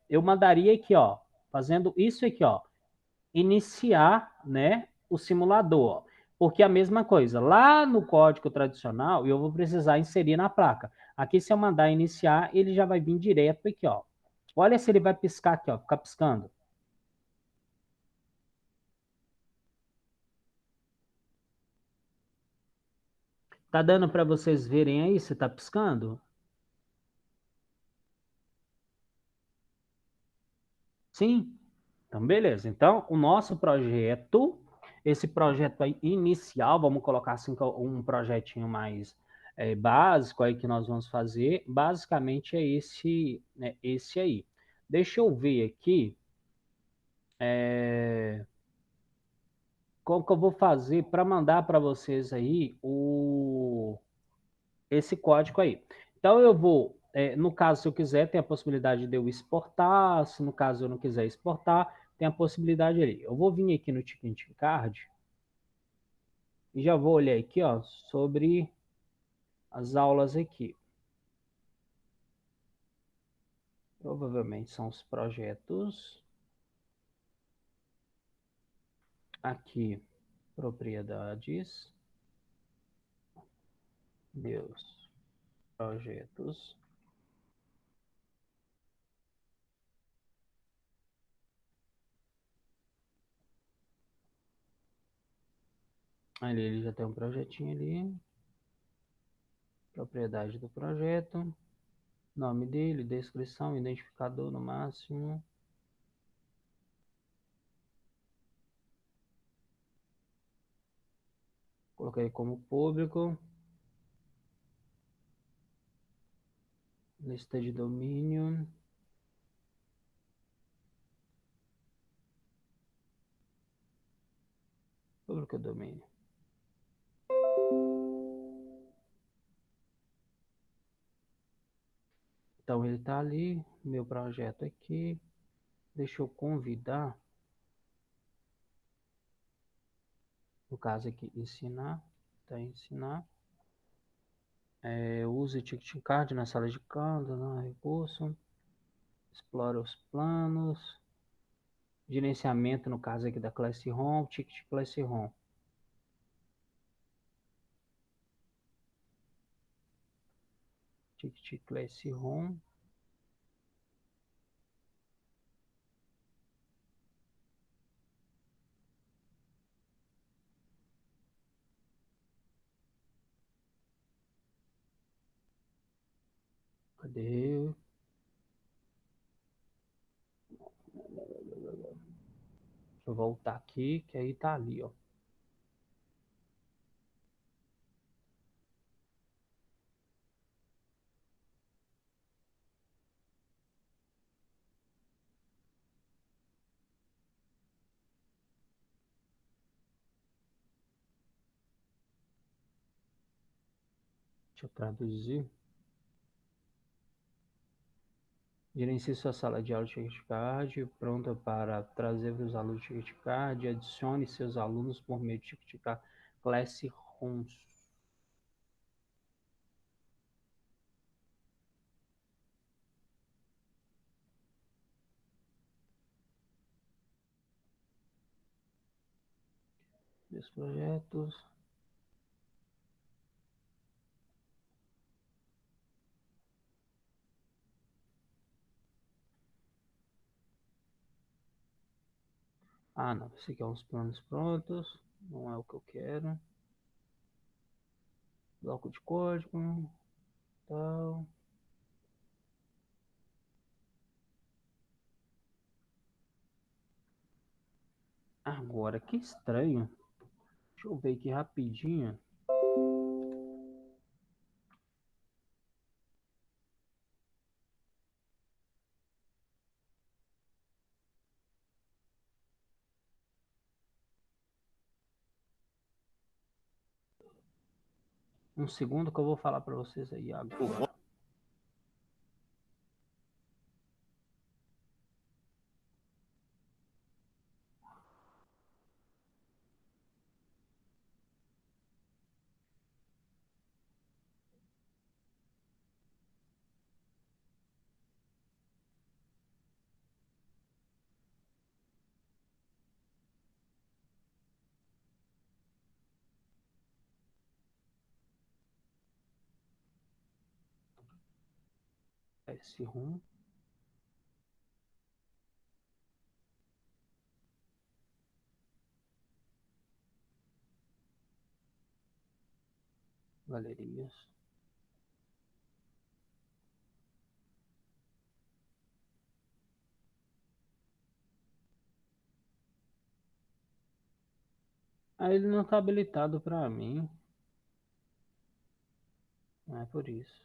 Speaker 1: Eu mandaria aqui, ó, fazendo isso aqui, ó, iniciar, né, o simulador, ó. Porque a mesma coisa, lá no código tradicional, eu vou precisar inserir na placa. Aqui, se eu mandar iniciar, ele já vai vir direto aqui, ó. Olha se ele vai piscar aqui, ó, ficar piscando. Tá dando para vocês verem aí se tá piscando? Sim? Então, beleza. Então, o nosso projeto, esse projeto aí inicial, vamos colocar assim, um projetinho mais básico aí que nós vamos fazer, basicamente é esse, né, esse aí. Deixa eu ver aqui, como que eu vou fazer para mandar para vocês aí esse código aí. Então eu vou, no caso, se eu quiser, tem a possibilidade de eu exportar, se no caso eu não quiser exportar, tem a possibilidade ali. Eu vou vir aqui no Ticket Card e já vou olhar aqui, ó, sobre as aulas aqui. Provavelmente são os projetos. Aqui, propriedades, meus projetos. Ali ele já tem um projetinho ali. Propriedade do projeto. Nome dele, descrição, identificador no máximo. Coloquei como público. Lista de domínio. Público domínio. Então ele está ali. Meu projeto aqui. Deixa eu convidar. No caso aqui, ensinar. Tá, ensinar. Use Ticket Card na sala de câmbio, recurso. Explora os planos. Gerenciamento, no caso aqui da Classroom. Ticket Classroom. Ticket Classroom. Cadê? Deixa eu voltar aqui, que aí tá ali, ó. Deixa eu traduzir. Gerencie sua sala de aula de Ticket Card, pronta para trazer os alunos de Ticket Card. Adicione seus alunos por meio de Ticket Card Classrooms. Dos projetos. Ah, não. Esse aqui é os planos prontos. Não é o que eu quero. Bloco de código. Tal. Agora, que estranho. Deixa eu ver aqui rapidinho. Um segundo que eu vou falar para vocês aí agora. Classroom. Galerias. Aí ele não está habilitado para mim. Não é por isso.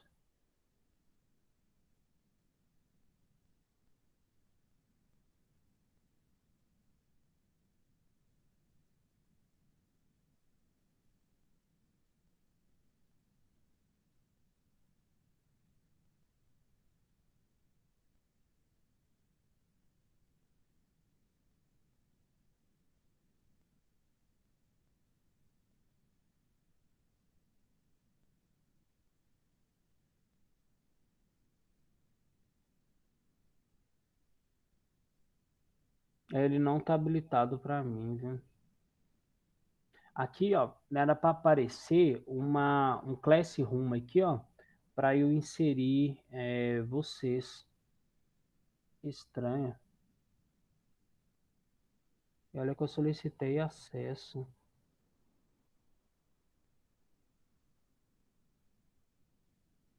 Speaker 1: Ele não está habilitado para mim, viu? Aqui, ó, era para aparecer um Classroom aqui, ó, para eu inserir vocês. Estranho. E olha que eu solicitei acesso.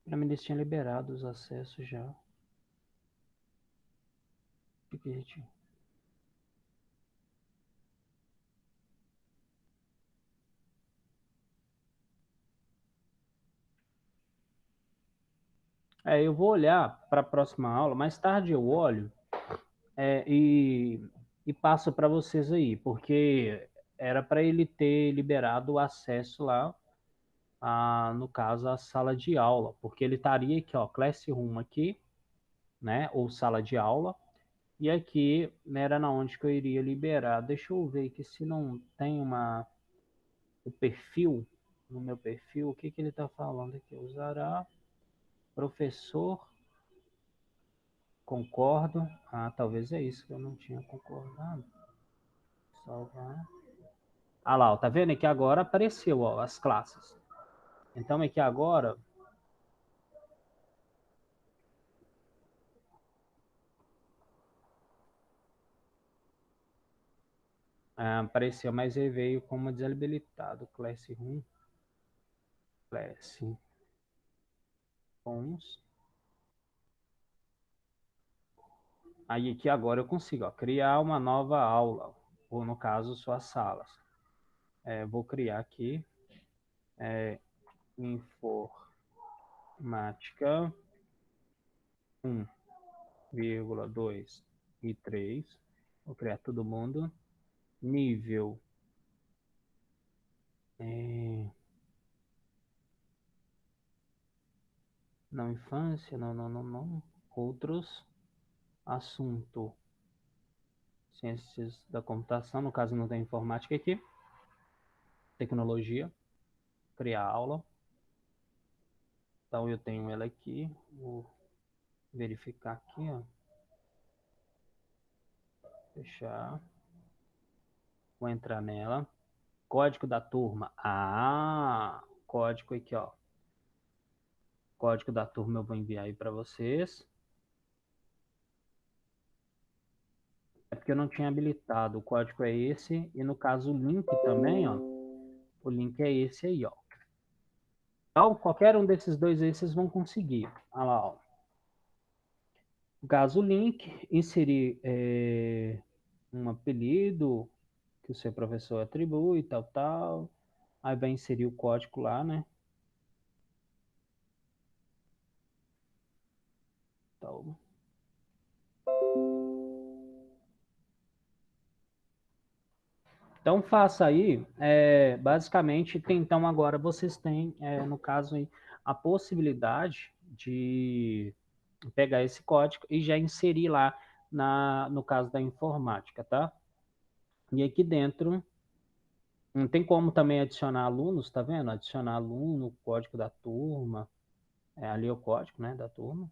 Speaker 1: Para mim eles tinham liberado os acessos já. Que gente... eu vou olhar para a próxima aula. Mais tarde eu olho é, e, e passo para vocês aí, porque era para ele ter liberado o acesso lá, no caso, à sala de aula, porque ele estaria aqui, ó, Classroom aqui, né, ou sala de aula, e aqui era na onde que eu iria liberar. Deixa eu ver aqui se não tem o perfil, no meu perfil, o que que ele está falando aqui? Usará professor, concordo. Ah, talvez é isso que eu não tinha concordado. Salvar. Ah lá, ó, tá vendo aqui agora apareceu, ó, as classes. Então aqui agora apareceu, mas ele veio como desabilitado. Classroom, Classrooms. Aí aqui agora eu consigo, ó, criar uma nova aula, ou no caso, suas salas. Vou criar aqui informática 1,2 e 3. Vou criar todo mundo. Nível é, não infância, não. Outros assunto. Ciências da computação, no caso não tem informática aqui. Tecnologia, criar aula. Então eu tenho ela aqui. Vou verificar aqui, ó. Fechar. Vou entrar nela. Código da turma. Ah, código aqui, ó. Código da turma eu vou enviar aí para vocês. É porque eu não tinha habilitado. O código é esse. E no caso o link também, ó. O link é esse aí, ó. Então, qualquer um desses dois aí vocês vão conseguir. Olha lá, ó. No caso o link, inserir um apelido que o seu professor atribui, tal, tal. Aí vai inserir o código lá, né? Então, então faça aí, basicamente, então agora vocês têm, no caso aí, a possibilidade de pegar esse código e já inserir lá no caso da informática, tá? E aqui dentro, não tem como também adicionar alunos, tá vendo? Adicionar aluno, código da turma, ali é o código, né, da turma.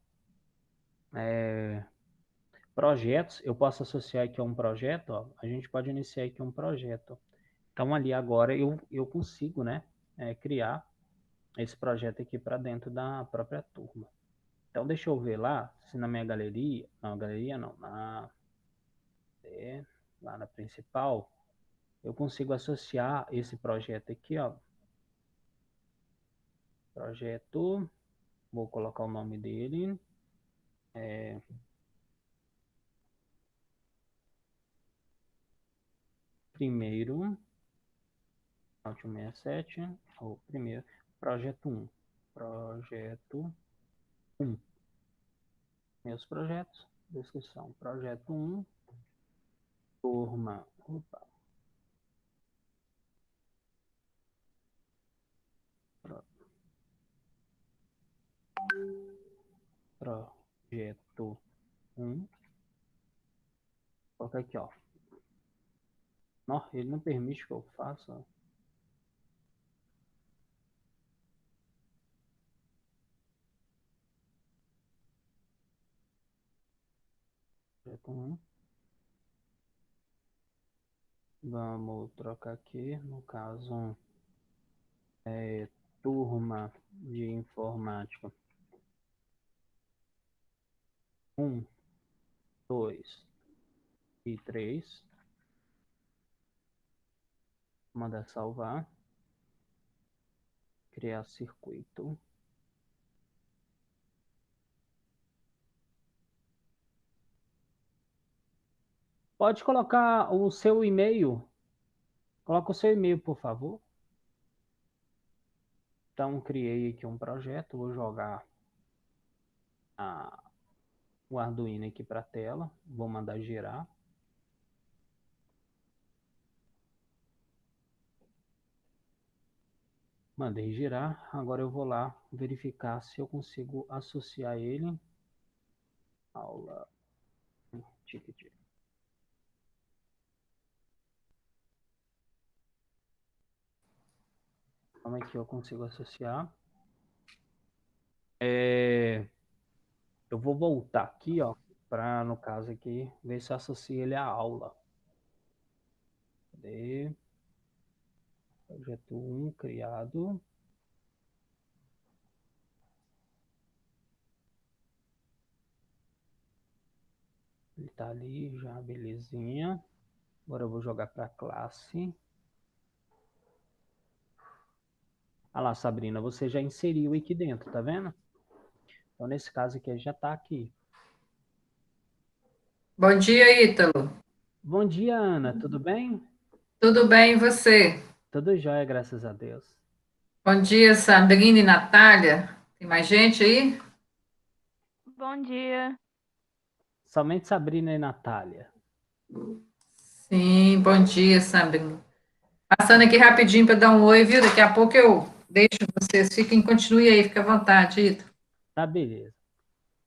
Speaker 1: Projetos, eu posso associar aqui a um projeto, ó, a gente pode iniciar aqui um projeto. Então ali agora eu consigo, né, criar esse projeto aqui para dentro da própria turma. Então, deixa eu ver lá, se na minha galeria, não, galeria não, lá na principal, eu consigo associar esse projeto aqui, ó, projeto, vou colocar o nome dele, primeiro, Alt 67, ou primeiro, projeto projeto um meus projetos, descrição, projeto turma, opa, pro, projeto coloca aqui, ó, não, ele não permite que eu faça, projeto vamos trocar aqui, no caso, turma de informática, 1, 2 e 3, mandar salvar, criar circuito. Pode colocar o seu e-mail, coloca o seu e-mail, por favor. Então, criei aqui um projeto, vou jogar o Arduino aqui para a tela, vou mandar girar. Mandei girar, agora eu vou lá verificar se eu consigo associar ele. Aula, ticket. Como é que eu consigo associar? Eu vou voltar aqui, ó, para, no caso aqui, ver se eu associo ele à aula. Cadê? Projeto 1 criado. Ele tá ali já, belezinha. Agora eu vou jogar para a classe. Ah lá, Sabrina, você já inseriu aqui dentro, tá vendo? Então, nesse caso aqui, ele já tá aqui.
Speaker 2: Bom dia, Ítalo.
Speaker 1: Bom dia, Ana, tudo bem?
Speaker 2: Tudo bem, e você?
Speaker 1: Tudo jóia, graças a Deus.
Speaker 2: Bom dia, Sabrina e Natália. Tem mais gente aí?
Speaker 3: Bom dia.
Speaker 1: Somente Sabrina e Natália.
Speaker 2: Sim, bom dia, Sabrina. Passando aqui rapidinho para dar um oi, viu? Daqui a pouco eu deixo vocês. Fiquem, continue aí, fica à vontade, Ítalo.
Speaker 1: Tá, beleza.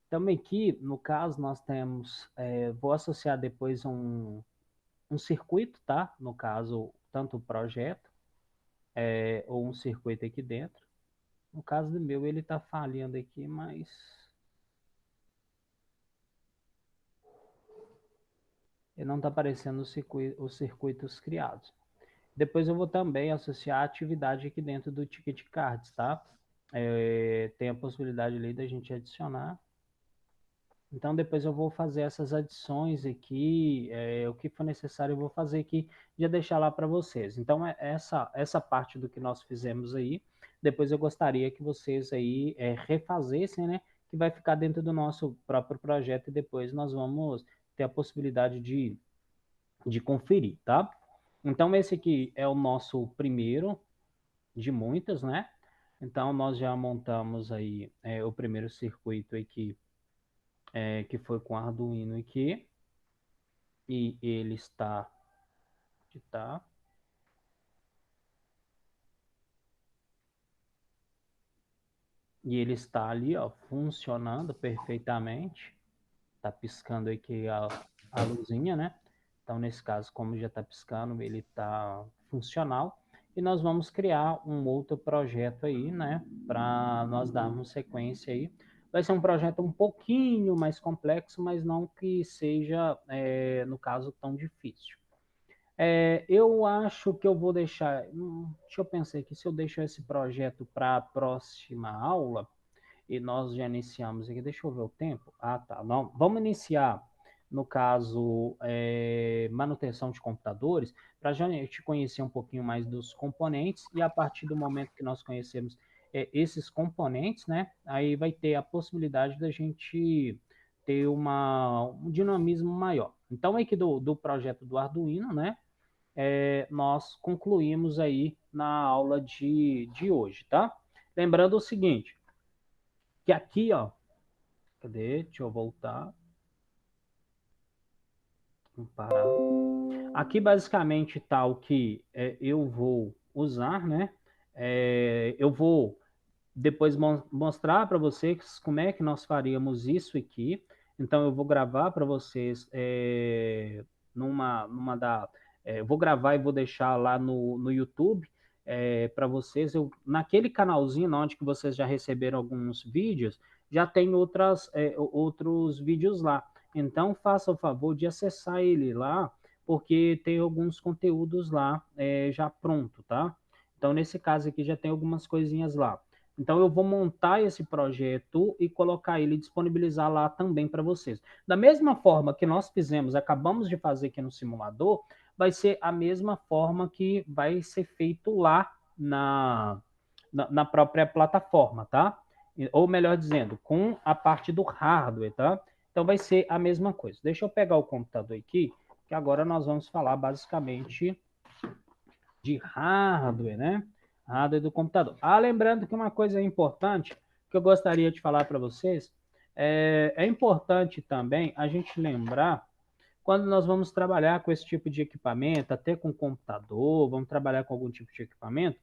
Speaker 1: Também aqui, no caso, nós temos, vou associar depois um circuito, tá? No caso, tanto o projeto, ou um circuito aqui dentro. No caso do meu, ele tá falhando aqui, mas ele não tá aparecendo os circuitos criados. Depois eu vou também associar a atividade aqui dentro do Ticket Cards, tá? Tem a possibilidade ali da gente adicionar. Então, depois eu vou fazer essas adições aqui, o que for necessário eu vou fazer aqui, já deixar lá para vocês. Então, essa parte do que nós fizemos aí, depois eu gostaria que vocês aí refazessem, né? Que vai ficar dentro do nosso próprio projeto e depois nós vamos ter a possibilidade de conferir, tá? Então, esse aqui é o nosso primeiro de muitas, né? Então, nós já montamos aí o primeiro circuito aqui, que foi com Arduino aqui, e ele tá, e ele está ali, ó, funcionando perfeitamente. Tá piscando aqui a luzinha, né? Então, nesse caso, como já está piscando, ele está funcional. E nós vamos criar um outro projeto aí, né? Para nós darmos sequência aí. Vai ser um projeto um pouquinho mais complexo, mas não que seja, no caso, tão difícil. Eu acho que eu vou deixar. Deixa eu pensar aqui, se eu deixo esse projeto para a próxima aula, e nós já iniciamos aqui. Deixa eu ver o tempo. Ah, tá. Não, vamos iniciar, no caso, manutenção de computadores, para a gente conhecer um pouquinho mais dos componentes, e a partir do momento que nós conhecemos esses componentes, né, aí vai ter a possibilidade da gente ter um dinamismo maior. Então, aqui do projeto do Arduino, né, nós concluímos aí na aula de hoje, tá? Lembrando o seguinte, que aqui, ó, cadê? Deixa eu voltar. Vamos parar. Aqui basicamente está o que eu vou usar, né? Eu vou depois mostrar para vocês como é que nós faríamos isso aqui. Então eu vou gravar para vocês numa da. Eu vou gravar e vou deixar lá no YouTube para vocês. Naquele canalzinho onde que vocês já receberam alguns vídeos, já tem outros vídeos lá. Então faça o favor de acessar ele lá, porque tem alguns conteúdos lá já pronto, tá? Então nesse caso aqui já tem algumas coisinhas lá. Então eu vou montar esse projeto e colocar ele, disponibilizar lá também para vocês. Da mesma forma que nós fizemos, acabamos de fazer aqui no simulador, vai ser a mesma forma que vai ser feito lá na própria plataforma, tá? Ou melhor dizendo, com a parte do hardware, tá? Então vai ser a mesma coisa. Deixa eu pegar o computador aqui, que agora nós vamos falar basicamente de hardware, né? Hardware do computador. Lembrando que uma coisa importante que eu gostaria de falar para vocês, é importante também a gente lembrar, quando nós vamos trabalhar com esse tipo de equipamento, até com computador, vamos trabalhar com algum tipo de equipamento,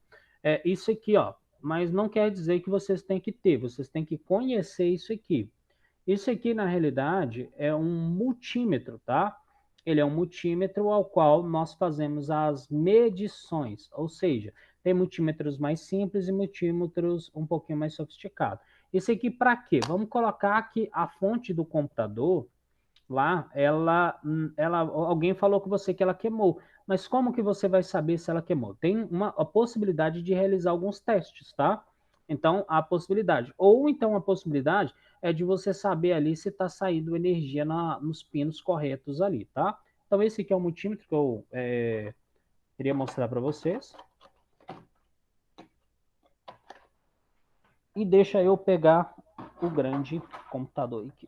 Speaker 1: isso aqui, ó, mas não quer dizer que vocês têm que ter, vocês têm que conhecer isso aqui. Isso aqui, na realidade, é um multímetro, tá? Ele é um multímetro ao qual nós fazemos as medições, ou seja, tem multímetros mais simples e multímetros um pouquinho mais sofisticados. Isso aqui para quê? Vamos colocar que a fonte do computador lá, alguém falou com você que ela queimou, mas como que você vai saber se ela queimou? Tem a possibilidade de realizar alguns testes, tá? Então, a possibilidade. Ou então a possibilidade é de você saber ali se está saindo energia nos pinos corretos ali, tá? Então, esse aqui é o multímetro que eu queria mostrar para vocês. E deixa eu pegar o grande computador aqui.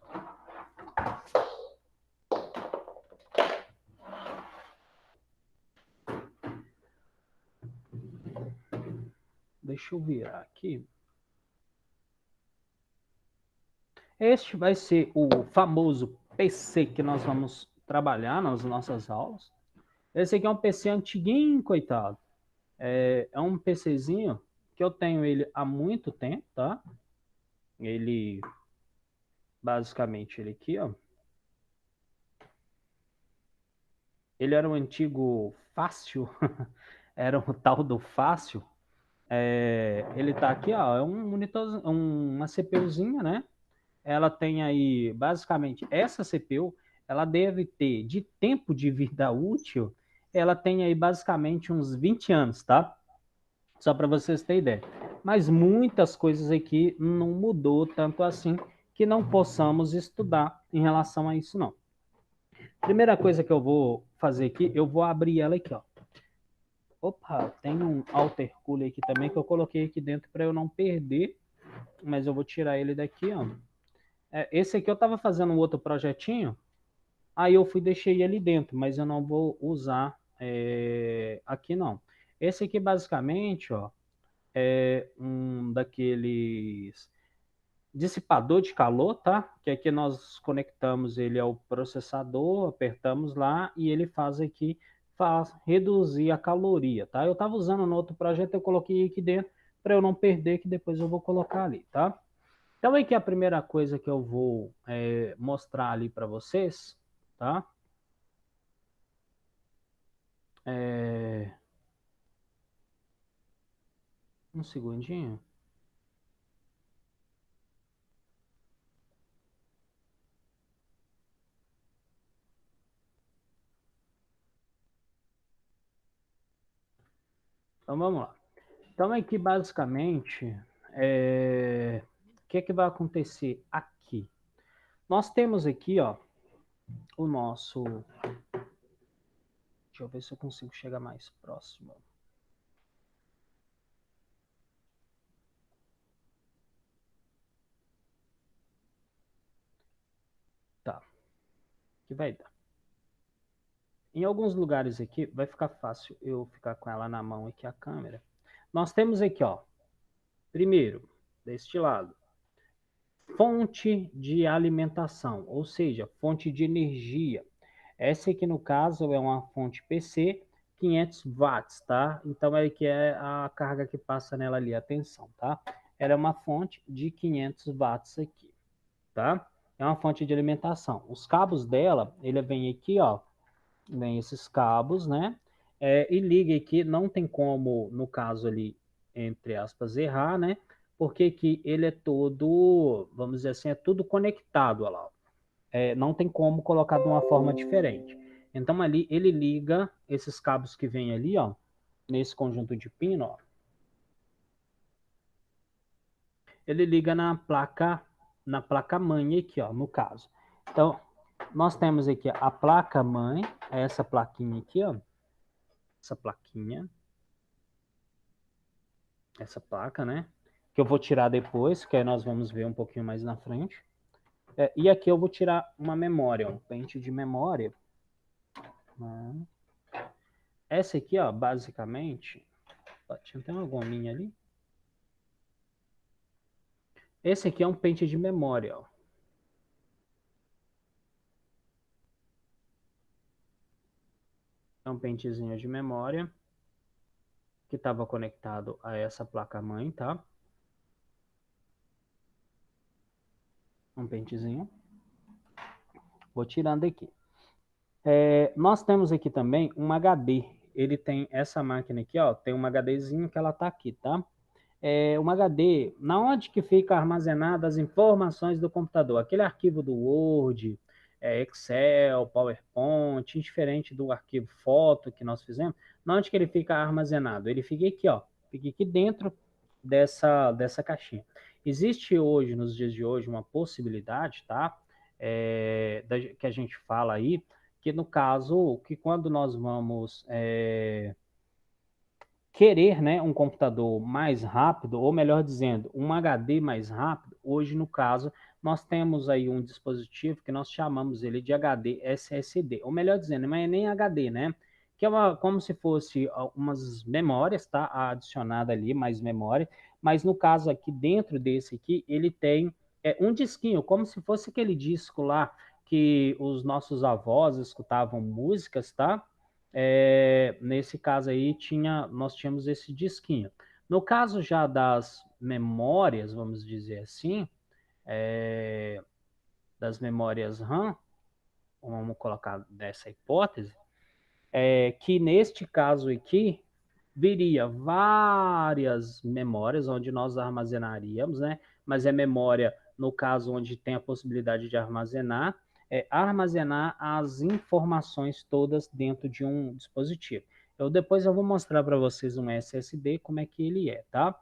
Speaker 1: Deixa eu virar aqui. Este vai ser o famoso PC que nós vamos trabalhar nas nossas aulas. Esse aqui é um PC antiguinho, coitado. É um PCzinho que eu tenho ele há muito tempo, tá? Ele, basicamente, ele aqui, ó. Ele era um antigo Fácil, era o tal do Fácil. Ele tá aqui, ó, é um monitor, uma CPUzinha, né? Ela tem aí, basicamente, essa CPU, ela deve ter, de tempo de vida útil, ela tem aí basicamente uns 20 anos, tá? Só para vocês terem ideia. Mas muitas coisas aqui não mudou tanto assim que não possamos estudar em relação a isso, não. Primeira coisa que eu vou fazer aqui, eu vou abrir ela aqui, ó. Opa, tem um alter cooler aqui também que eu coloquei aqui dentro para eu não perder, mas eu vou tirar ele daqui, ó. Esse aqui eu estava fazendo um outro projetinho, aí eu fui deixei ele dentro, mas eu não vou usar aqui não. Esse aqui basicamente, ó, é um daqueles dissipador de calor, tá? Que aqui nós conectamos ele ao processador, apertamos lá e ele faz reduzir a caloria, tá? Eu estava usando no outro projeto, eu coloquei aqui dentro para eu não perder, que depois eu vou colocar ali, tá? Então aqui a primeira coisa que eu vou mostrar ali para vocês, tá? Um segundinho. Então vamos lá. Então aqui basicamente, que é que vai acontecer aqui? Nós temos aqui, ó, o nosso... Deixa eu ver se eu consigo chegar mais próximo. Tá, que vai dar. Em alguns lugares aqui, vai ficar fácil eu ficar com ela na mão aqui, a câmera. Nós temos aqui, ó, primeiro, deste lado, fonte de alimentação, ou seja, fonte de energia. Essa aqui, no caso, é uma fonte PC, 500 watts, tá? Então, é que é a carga que passa nela ali, atenção, tá? Ela é uma fonte de 500 watts aqui, tá? É uma fonte de alimentação. Os cabos dela, ele vem aqui, ó, vem esses cabos, né? E liga aqui, não tem como, no caso ali, entre aspas, errar, né? Porque aqui ele é todo, vamos dizer assim, é tudo conectado, olha lá. Não tem como colocar de uma forma diferente. Então ali ele liga esses cabos que vem ali, ó, nesse conjunto de pino, ó. Ele liga na placa mãe aqui, ó, no caso. Então, nós temos aqui a placa mãe, essa plaquinha aqui, ó. Essa plaquinha. Essa placa, né? Que eu vou tirar depois, que aí nós vamos ver um pouquinho mais na frente. E aqui eu vou tirar uma memória, um pente de memória. Essa aqui, ó, basicamente... Ó, tinha até uma gominha ali. Esse aqui é um pente de memória, ó. É um pentezinho de memória que estava conectado a essa placa-mãe, tá? Um pentezinho. Vou tirando aqui. Nós temos aqui também um HD. Ele tem essa máquina aqui, ó. Tem um HDzinho que ela tá aqui, tá? Um HD, na onde que fica armazenado as informações do computador? Aquele arquivo do Word, Excel, PowerPoint, diferente do arquivo foto que nós fizemos, na onde que ele fica armazenado? Ele fica aqui, ó, fica aqui dentro dessa caixinha. Existe hoje, nos dias de hoje, uma possibilidade, tá? Que a gente fala aí, que no caso, que quando nós vamos querer, né, um computador mais rápido, ou melhor dizendo, um HD mais rápido, hoje no caso, nós temos aí um dispositivo que nós chamamos ele de HD SSD, ou melhor dizendo, não é nem HD, né, que é como se fosse umas memórias, tá, adicionada ali, mais memória, mas no caso aqui, dentro desse aqui, ele tem um disquinho, como se fosse aquele disco lá que os nossos avós escutavam músicas, tá? Nesse caso aí, nós tínhamos esse disquinho. No caso já das memórias, vamos dizer assim, das memórias RAM, vamos colocar dessa hipótese, que neste caso aqui, viria várias memórias onde nós armazenaríamos, né? Mas é memória, no caso, onde tem a possibilidade de armazenar, armazenar as informações todas dentro de um dispositivo. Depois eu vou mostrar para vocês um SSD, como é que ele é, tá?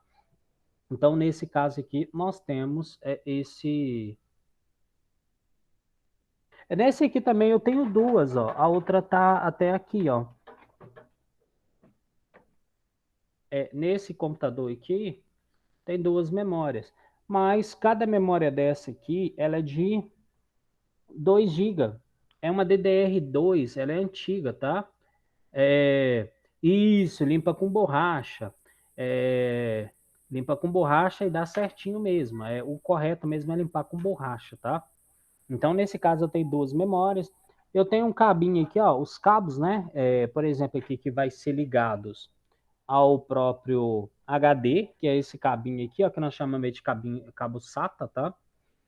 Speaker 1: Então, nesse caso aqui, nós temos esse... Nesse aqui também eu tenho duas, ó. A outra tá até aqui, ó. Nesse computador aqui, tem duas memórias. Mas cada memória dessa aqui, ela é de 2 GB. É uma DDR2, ela é antiga, tá? Isso, limpa com borracha. Limpa com borracha e dá certinho mesmo. O correto mesmo é limpar com borracha, tá? Então, nesse caso, eu tenho duas memórias. Eu tenho um cabinho aqui, ó, os cabos, né? Por exemplo, aqui que vai ser ligados ao próprio HD, que é esse cabinho aqui, ó, que nós chamamos de cabo SATA, tá?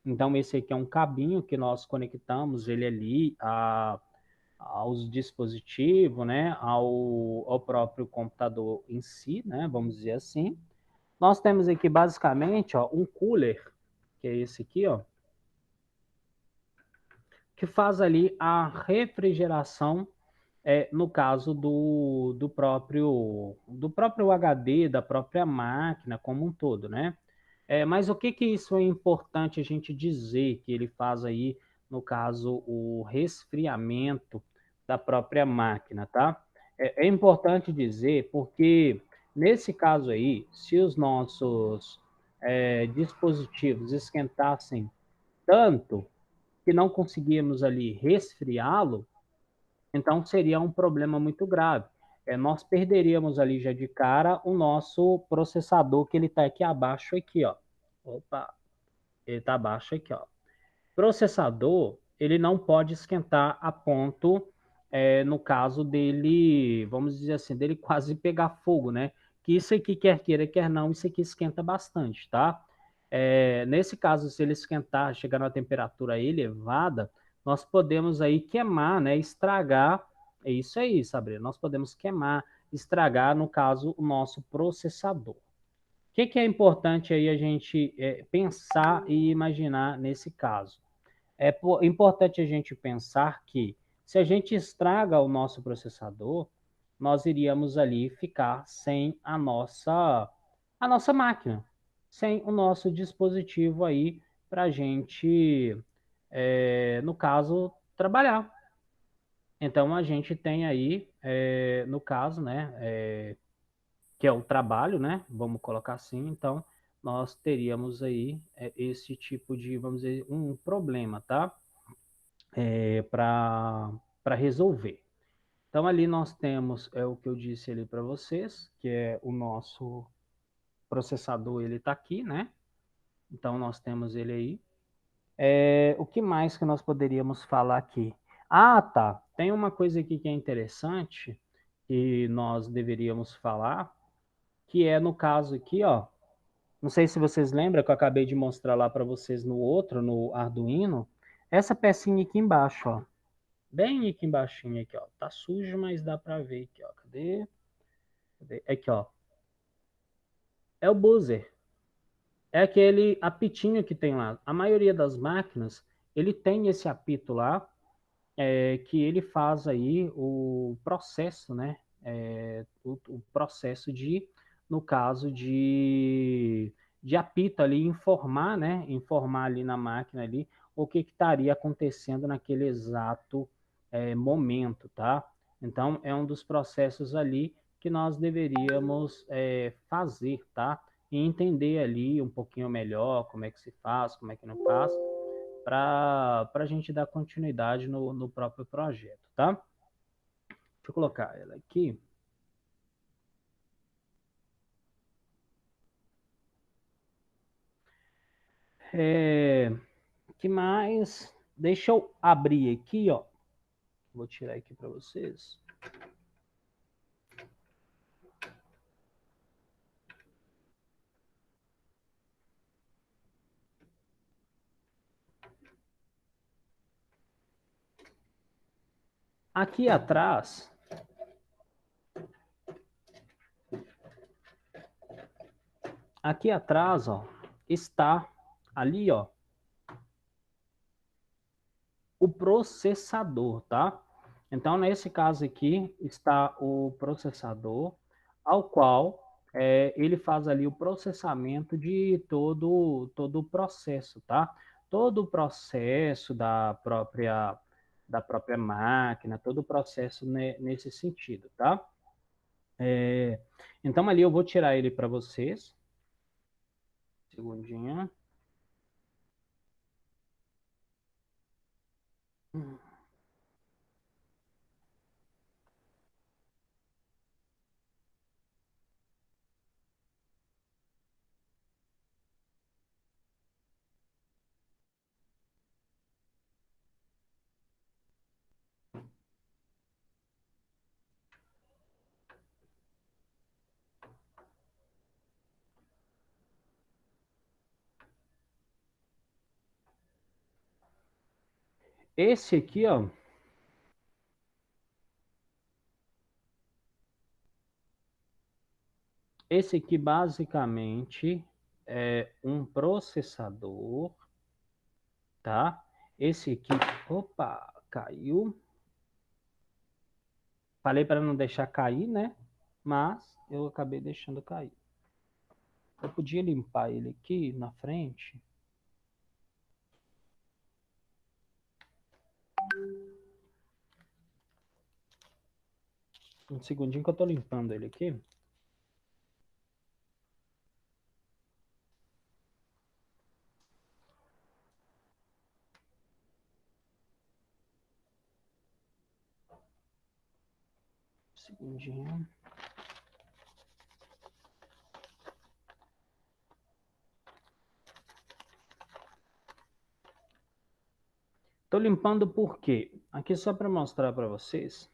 Speaker 1: Então, esse aqui é um cabinho que nós conectamos ele ali aos dispositivos, né? Ao próprio computador em si, né? Vamos dizer assim. Nós temos aqui, basicamente, ó, um cooler, que é esse aqui, ó, que faz ali a refrigeração no caso do próprio HD, da própria máquina como um todo, né? Mas o que que isso é importante a gente dizer que ele faz aí, no caso, o resfriamento da própria máquina, tá? É importante dizer porque, nesse caso aí, se os nossos dispositivos esquentassem tanto que não conseguíamos ali resfriá-lo, então seria um problema muito grave. Nós perderíamos ali já de cara o nosso processador, que ele está aqui abaixo, aqui, ó. Opa, ele está abaixo aqui, ó. Processador, ele não pode esquentar a ponto, no caso dele, vamos dizer assim, dele quase pegar fogo, né? Que isso aqui, quer queira, quer não, isso aqui esquenta bastante, tá? Nesse caso, se ele esquentar, chegar numa temperatura elevada, nós podemos aí queimar, né? Estragar, é isso aí, Sabrina, nós podemos queimar, estragar, no caso, o nosso processador. O que que é importante aí a gente pensar e imaginar nesse caso? Importante a gente pensar que se a gente estraga o nosso processador, nós iríamos ali ficar sem a nossa máquina, sem o nosso dispositivo aí para a gente, no caso, trabalhar. Então a gente tem aí, no caso, né, que é o trabalho, né? Vamos colocar assim. Então nós teríamos aí esse tipo de, vamos dizer, um problema, tá? Para resolver. Então, ali nós temos o que eu disse ali para vocês, que é o nosso processador, ele está aqui, né? Então, nós temos ele aí. O que mais que nós poderíamos falar aqui? Ah, tá. Tem uma coisa aqui que é interessante, que nós deveríamos falar, que é no caso aqui, ó. Não sei se vocês lembram que eu acabei de mostrar lá para vocês no outro, no Arduino. Essa pecinha aqui embaixo, ó. Bem aqui embaixinho aqui, ó. Tá sujo, mas dá pra ver aqui, ó. Cadê? Aqui, ó. É o buzzer. É aquele apitinho que tem lá. A maioria das máquinas, ele tem esse apito lá, que ele faz aí o processo, né? O processo de, no caso de apito ali, informar, né? Informar ali na máquina ali o que que estaria acontecendo naquele exato momento, tá? Então, é um dos processos ali que nós deveríamos fazer, tá? E entender ali um pouquinho melhor como é que se faz, como é que não faz, para a gente dar continuidade no próprio projeto, tá? Deixa eu colocar ela aqui. Que mais? Deixa eu abrir aqui, ó. Vou tirar aqui para vocês. Aqui atrás, ó, está ali, ó, o processador, tá? Então, nesse caso aqui, está o processador, ao qual ele faz ali o processamento de todo o processo, tá? Todo o processo da própria máquina, todo o processo nesse sentido, tá? Então, ali eu vou tirar ele para vocês. Segundinha. Esse aqui, ó, esse aqui basicamente é um processador, tá? Esse aqui, opa, caiu. Falei para não deixar cair, né? Mas eu acabei deixando cair. Eu podia limpar ele aqui na frente. Um segundinho que eu tô limpando ele aqui. Segundinho. Tô limpando por quê? Aqui só para mostrar para vocês.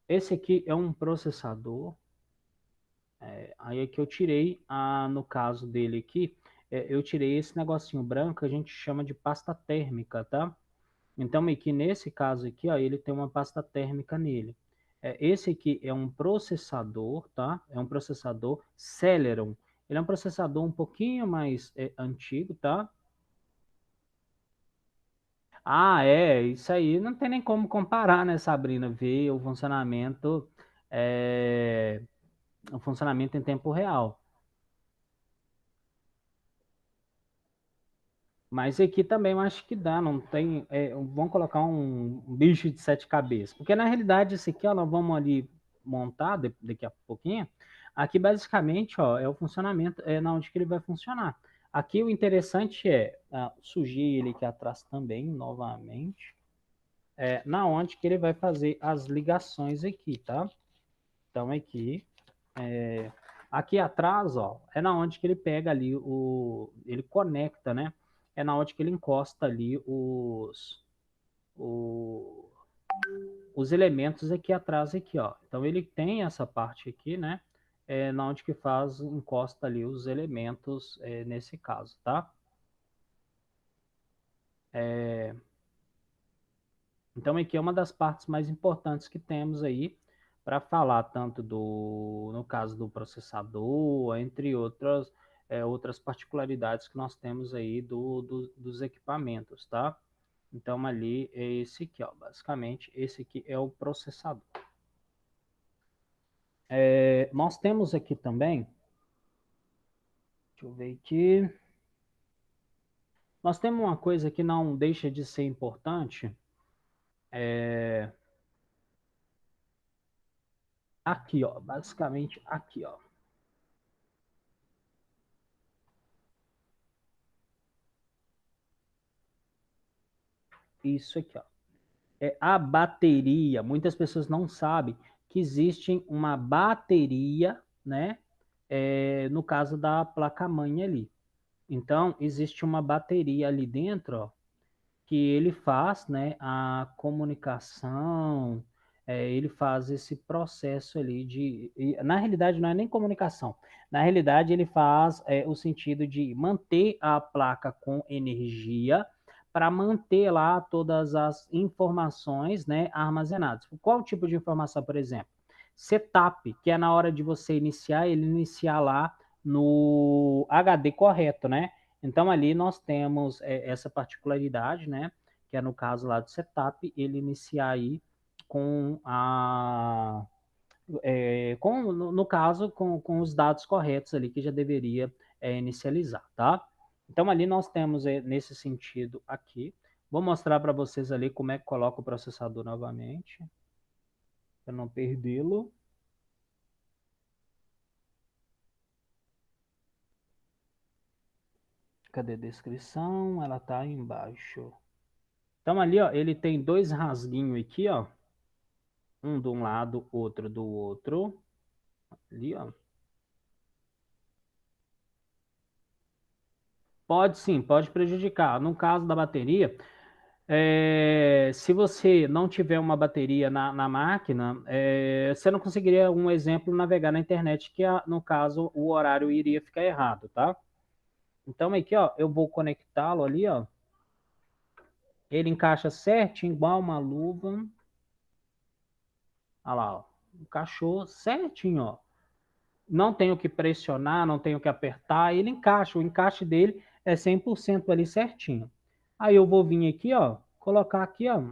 Speaker 1: Esse aqui é um processador. Aí é que eu tirei, no caso dele aqui, eu tirei esse negocinho branco que a gente chama de pasta térmica, tá? Então, aqui nesse caso aqui, ó, ele tem uma pasta térmica nele. Esse aqui é um processador, tá? É um processador Celeron. Ele é um processador um pouquinho mais antigo, tá? Ah, isso aí não tem nem como comparar, né, Sabrina? Ver é, o funcionamento em tempo real. Mas aqui também eu acho que dá, não tem. Vamos colocar um bicho de sete cabeças. Porque na realidade, esse aqui, ó, nós vamos ali montar daqui a pouquinho. Aqui basicamente, ó, é o funcionamento, na onde que ele vai funcionar. Aqui o interessante sujei ele aqui atrás também, novamente. Na onde que ele vai fazer as ligações aqui, tá? Então aqui, aqui atrás, ó, é na onde que ele pega ali ele conecta, né? É na onde que ele encosta ali o- os elementos aqui atrás aqui, ó. Então ele tem essa parte aqui, né? Na onde que encosta ali os elementos nesse caso, tá? Então aqui é uma das partes mais importantes que temos aí para falar tanto no caso do processador, entre outras particularidades que nós temos aí dos equipamentos, tá? Então ali é esse aqui, ó, basicamente esse aqui é o processador. Nós temos aqui também, deixa eu ver aqui, nós temos uma coisa que não deixa de ser importante, aqui, ó, basicamente aqui, ó. Isso aqui, ó. A bateria. Muitas pessoas não sabem que existe uma bateria, né? No caso da placa-mãe ali. Então, existe uma bateria ali dentro, ó, que ele faz, né, a comunicação, ele faz esse processo ali na realidade não é nem comunicação, na realidade ele faz o sentido de manter a placa com energia para manter lá todas as informações, né, armazenadas. Qual tipo de informação, por exemplo? Setup, que é na hora de você iniciar, ele iniciar lá no HD correto, né? Então, ali nós temos essa particularidade, né? Que é no caso lá do setup, ele iniciar aí com no caso, com os dados corretos ali que já deveria inicializar, tá? Então, ali nós temos nesse sentido aqui. Vou mostrar para vocês ali como é que coloca o processador novamente, para não perdê-lo. Cadê a descrição? Ela tá aí embaixo. Então ali, ó, ele tem dois rasguinhos aqui, ó. Um de um lado, outro do outro. Ali, ó. Pode sim, pode prejudicar. No caso da bateria, se você não tiver uma bateria na máquina, você não conseguiria, um exemplo, navegar na internet, que no caso o horário iria ficar errado, tá? Então aqui, ó, eu vou conectá-lo ali, ó. Ele encaixa certinho, igual uma luva. Olha lá, ó. Encaixou certinho, ó. Não tenho que pressionar, não tenho que apertar, ele encaixa, o encaixe dele é 100% ali certinho. Aí eu vou vir aqui, ó, colocar aqui, ó,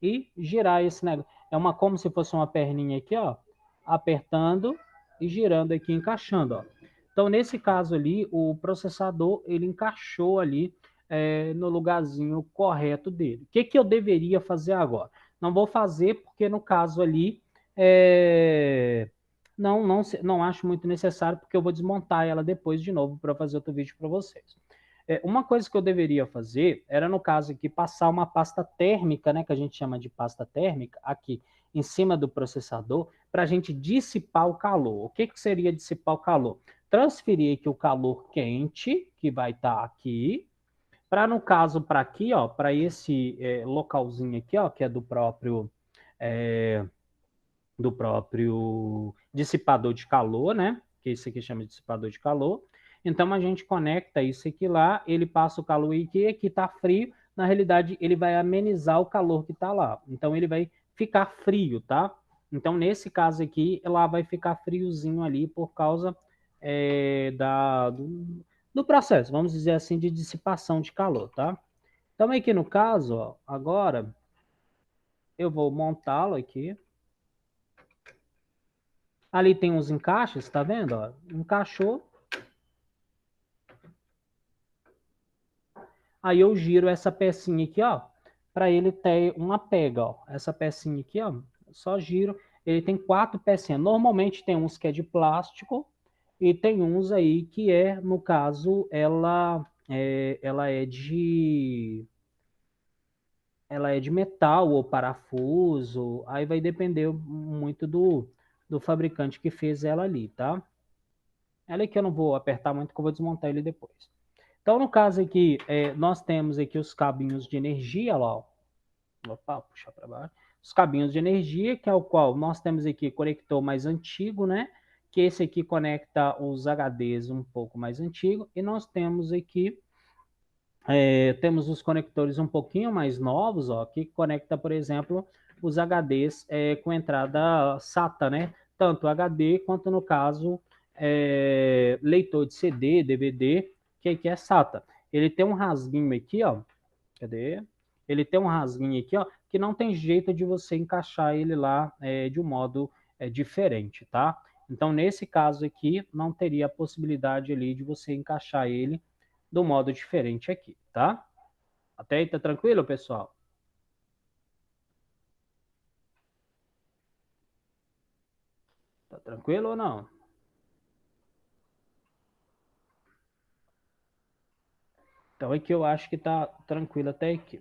Speaker 1: e girar esse negócio. Como se fosse uma perninha aqui, ó, apertando e girando aqui, encaixando, ó. Então, nesse caso ali, o processador, ele encaixou ali no lugarzinho correto dele. O que, que eu deveria fazer agora? Não vou fazer porque, no caso ali, não acho muito necessário, porque eu vou desmontar ela depois de novo para fazer outro vídeo para vocês. Uma coisa que eu deveria fazer era, no caso aqui, passar uma pasta térmica, né, que a gente chama de pasta térmica, aqui em cima do processador, para a gente dissipar o calor. O que, que seria dissipar o calor? Transferir aqui o calor quente, que vai estar aqui, para, no caso, para aqui, ó, para esse localzinho aqui, ó, que é do próprio dissipador de calor, né? Que isso aqui chama de dissipador de calor. Então a gente conecta isso aqui lá, ele passa o calor aqui está frio, na realidade ele vai amenizar o calor que está lá. Então ele vai ficar frio, tá? Então nesse caso aqui, lá vai ficar friozinho ali por causa do processo, vamos dizer assim, de dissipação de calor, tá? Então aqui no caso, ó, agora eu vou montá-lo aqui. Ali tem uns encaixes, tá vendo? Ó? Encaixou. Aí eu giro essa pecinha aqui, ó, para ele ter uma pega, ó. Essa pecinha aqui, ó, só giro. Ele tem 4 pecinhas. Normalmente tem uns que é de plástico e tem uns aí que no caso, ela é de metal ou parafuso. Aí vai depender muito do fabricante que fez ela ali, tá? Ela aqui eu não vou apertar muito, que eu vou desmontar ele depois. Então, no caso aqui, nós temos aqui os cabinhos de energia, lá, ó. Opa, puxar para baixo. Os cabinhos de energia, que é o qual nós temos aqui conector mais antigo, né? Que esse aqui conecta os HDs um pouco mais antigo. E nós temos aqui, temos os conectores um pouquinho mais novos, ó, que conecta, por exemplo, os HDs com entrada SATA, né? Tanto HD quanto, no caso, leitor de CD, DVD, que aqui é SATA. Ele tem um rasguinho aqui, ó. Cadê? Ele tem um rasguinho aqui, ó, que não tem jeito de você encaixar ele lá de um modo diferente, tá? Então, nesse caso aqui, não teria a possibilidade ali de você encaixar ele do modo diferente aqui, tá? Até aí tá tranquilo, pessoal? Tá tranquilo ou não? Então, aqui eu acho que tá tranquilo até aqui.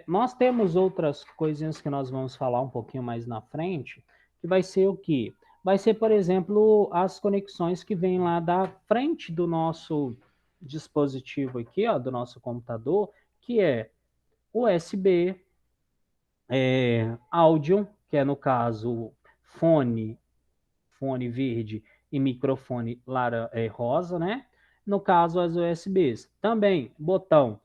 Speaker 1: Nós temos outras coisinhas que nós vamos falar um pouquinho mais na frente, que vai ser o quê? Vai ser, por exemplo, as conexões que vêm lá da frente do nosso dispositivo aqui, ó, do nosso computador, que é USB, áudio, que é no caso fone verde e microfone rosa, né? No caso, as USBs. Também botão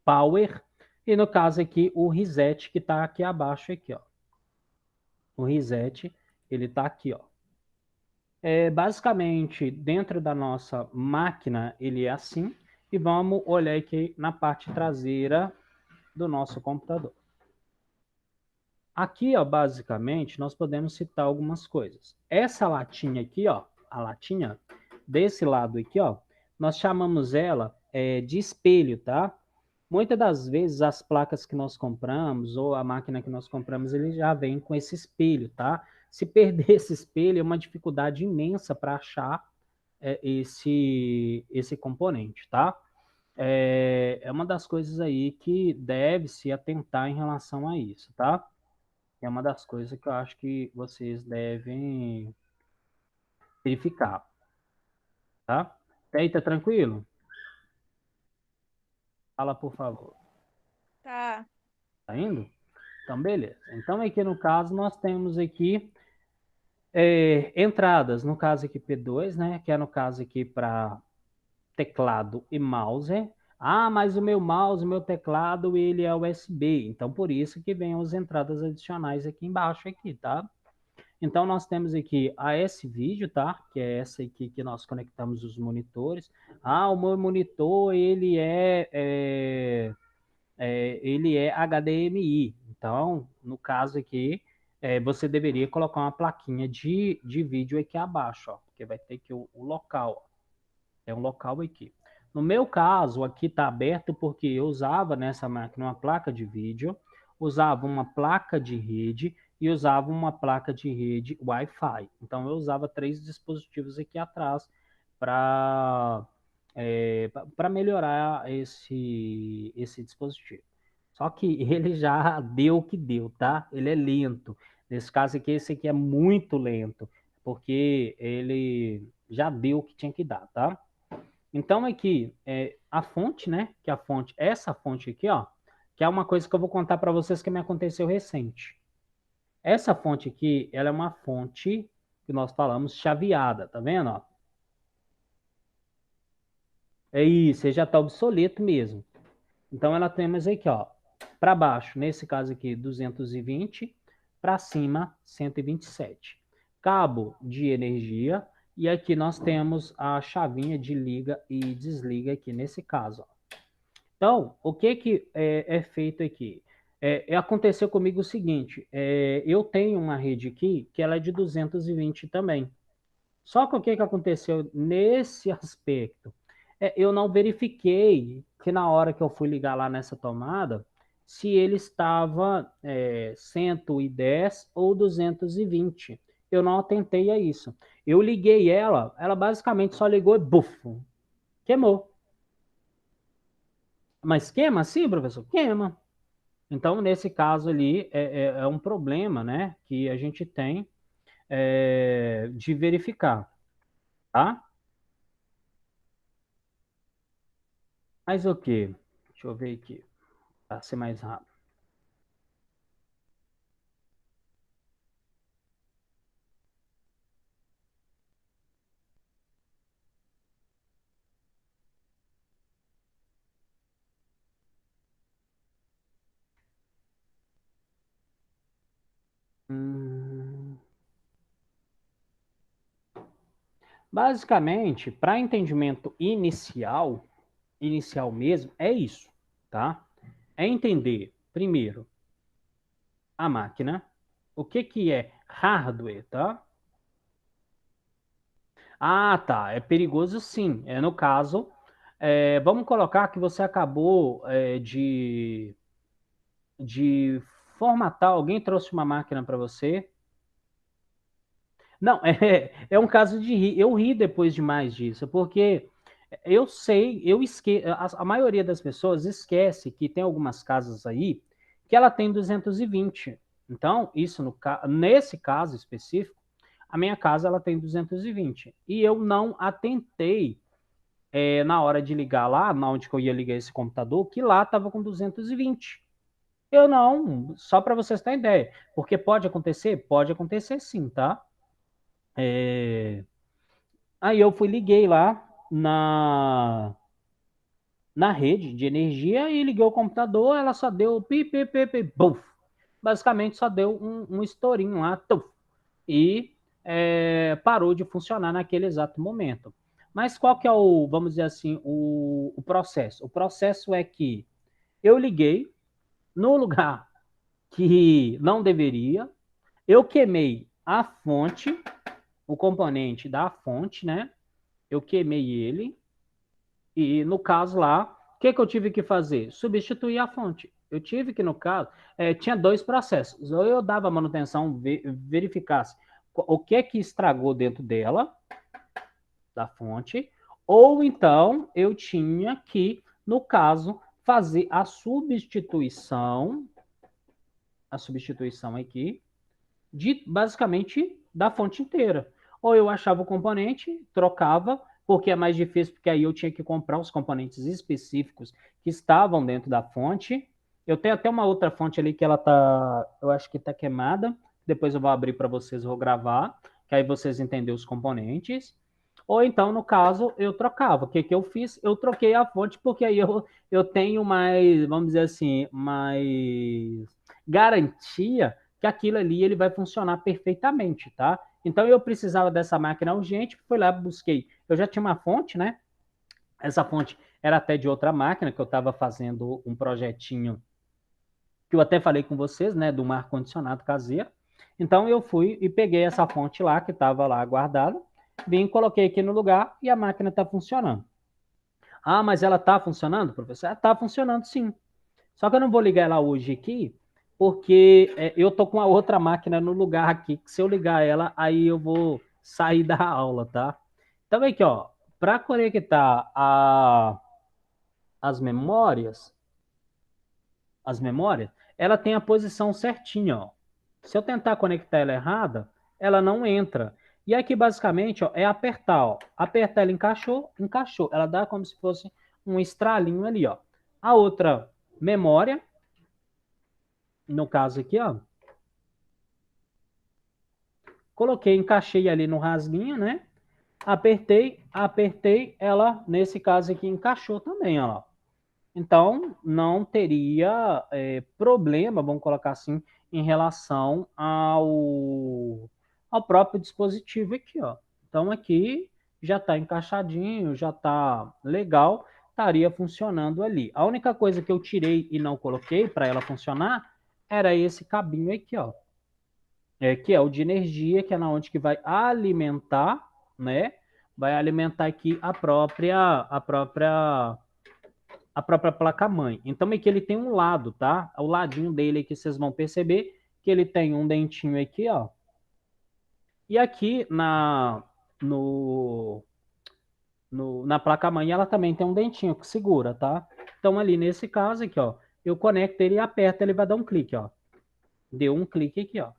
Speaker 1: power e no caso aqui o reset que está aqui abaixo aqui, ó. O reset, ele está aqui, ó. Basicamente, dentro da nossa máquina, ele é assim. E vamos olhar aqui na parte traseira do nosso computador. Aqui, ó, basicamente, nós podemos citar algumas coisas. Essa latinha aqui, ó, a latinha desse lado aqui, ó, nós chamamos ela de espelho, tá? Muitas das vezes as placas que nós compramos ou a máquina que nós compramos, ele já vem com esse espelho, tá? Se perder esse espelho, é uma dificuldade imensa para achar esse componente, tá? É uma das coisas aí que deve se atentar em relação a isso, tá? É uma das coisas que eu acho que vocês devem verificar, tá? Até aí, tá tranquilo? Fala, por favor.
Speaker 3: Tá.
Speaker 1: Tá indo? Então, beleza. Então, aqui no caso, nós temos aqui entradas, no caso aqui P2, né? Que é no caso aqui para teclado e mouse. Ah, mas o meu mouse, o meu teclado, ele é USB. Então, por isso que vem as entradas adicionais aqui embaixo, aqui, tá? Então, nós temos aqui a S-Video, tá? Que é essa aqui que nós conectamos os monitores. Ah, o meu monitor, ele é HDMI. Então, no caso aqui, você deveria colocar uma plaquinha de vídeo aqui abaixo, ó, porque vai ter que o local, ó, é um local aqui. No meu caso, aqui está aberto porque eu usava nessa máquina uma placa de vídeo, usava uma placa de rede e usava uma placa de rede Wi-Fi. Então, eu usava 3 dispositivos aqui atrás para melhorar esse dispositivo. Só que ele já deu o que deu, tá? Ele é lento. Nesse caso aqui, esse aqui é muito lento, porque ele já deu o que tinha que dar, tá? Então aqui, a fonte, né? Que a fonte, essa fonte aqui, ó, que é uma coisa que eu vou contar para vocês que me aconteceu recente. Essa fonte aqui, ela é uma fonte que nós falamos chaveada, tá vendo, ó? É isso, já está obsoleto mesmo. Então ela temos aqui, ó, para baixo, nesse caso aqui, 220, para cima, 127. Cabo de energia, e aqui nós temos a chavinha de liga e desliga aqui nesse caso, ó. Então, o que é feito aqui? Aconteceu comigo o seguinte, eu tenho uma rede aqui que ela é de 220 também. Só que o que aconteceu nesse aspecto? Eu não verifiquei que na hora que eu fui ligar lá nessa tomada, se ele estava 110 ou 220. Eu não atentei a isso. Eu liguei ela basicamente só ligou e bufo, queimou. Mas queima sim, professor? Queima. Então, nesse caso ali, é um problema, né, que a gente tem de verificar, tá? Mas o quê? Deixa eu ver aqui, para ser mais rápido. Basicamente, para entendimento inicial mesmo, é isso, tá? É entender, primeiro, a máquina, o que é hardware, tá? Ah, tá, é perigoso sim. No caso, vamos colocar que você acabou de formatar, alguém trouxe uma máquina para você. Não, é um caso de rir. Eu ri depois demais disso, porque eu sei, eu esqueço, a maioria das pessoas esquece que tem algumas casas aí que ela tem 220. Então, isso nesse caso específico, a minha casa ela tem 220. E eu não atentei na hora de ligar lá, na onde que eu ia ligar esse computador, que lá estava com 220. Eu não, só para vocês terem ideia. Porque pode acontecer? Pode acontecer sim, tá? Aí eu liguei lá na rede de energia e liguei o computador, ela só deu pi, pi, pi, pi, buf. Basicamente só deu um estourinho lá, tuf, e parou de funcionar naquele exato momento. Mas qual que é vamos dizer assim, o processo? O processo é que eu liguei no lugar que não deveria, eu queimei a fonte, o componente da fonte, né? Eu queimei ele, e no caso lá, o que eu tive que fazer? Substituir a fonte. Eu tive que, no caso, tinha 2 processos. Ou eu dava manutenção, verificasse o que estragou dentro dela, da fonte, ou então eu tinha que, no caso, fazer a substituição aqui, basicamente da fonte inteira. Ou eu achava o componente, trocava, porque é mais difícil, porque aí eu tinha que comprar os componentes específicos que estavam dentro da fonte. Eu tenho até uma outra fonte ali que ela tá, eu acho que tá queimada. Depois eu vou abrir para vocês, vou gravar, que aí vocês entendem os componentes. Ou então, no caso, eu trocava. O que eu fiz? Eu troquei a fonte, porque aí eu tenho mais, vamos dizer assim, mais garantia que aquilo ali ele vai funcionar perfeitamente, tá? Então eu precisava dessa máquina urgente, fui lá, busquei. Eu já tinha uma fonte, né? Essa fonte era até de outra máquina, que eu estava fazendo um projetinho que eu até falei com vocês, né? Do ar-condicionado caseiro. Então, eu fui e peguei essa fonte lá, que estava lá guardada, vim, coloquei aqui no lugar e a máquina está funcionando. Ah, mas ela está funcionando, professor? Está funcionando, sim. Só que eu não vou ligar ela hoje aqui, porque eu tô com a outra máquina no lugar aqui, que se eu ligar ela, aí eu vou sair da aula, tá? Então, aqui, ó, para conectar as memórias, ela tem a posição certinha, ó. Se eu tentar conectar ela errada, ela não entra. E aqui, basicamente, ó, é apertar, ó. Apertar, ela encaixou, encaixou. Ela dá como se fosse um estralinho ali, ó. A outra memória, no caso aqui, ó, coloquei, encaixei ali no rasguinho, né? Apertei, ela, nesse caso aqui, encaixou também, ó. Então, não teria problema, vamos colocar assim, em relação ao próprio dispositivo aqui, ó. Então, aqui já está encaixadinho, já está legal, estaria funcionando ali. A única coisa que eu tirei e não coloquei para ela funcionar era esse cabinho aqui, ó. Que é o de energia, que é na onde que vai alimentar, né? Vai alimentar aqui a própria placa-mãe. Então, aqui ele tem um lado, tá? O ladinho dele aqui, vocês vão perceber que ele tem um dentinho aqui, ó. E aqui no, na placa-mãe ela também tem um dentinho que segura, tá? Então, ali nesse caso aqui, ó, eu conecto ele e aperto, ele vai dar um clique, ó. Deu um clique aqui, ó.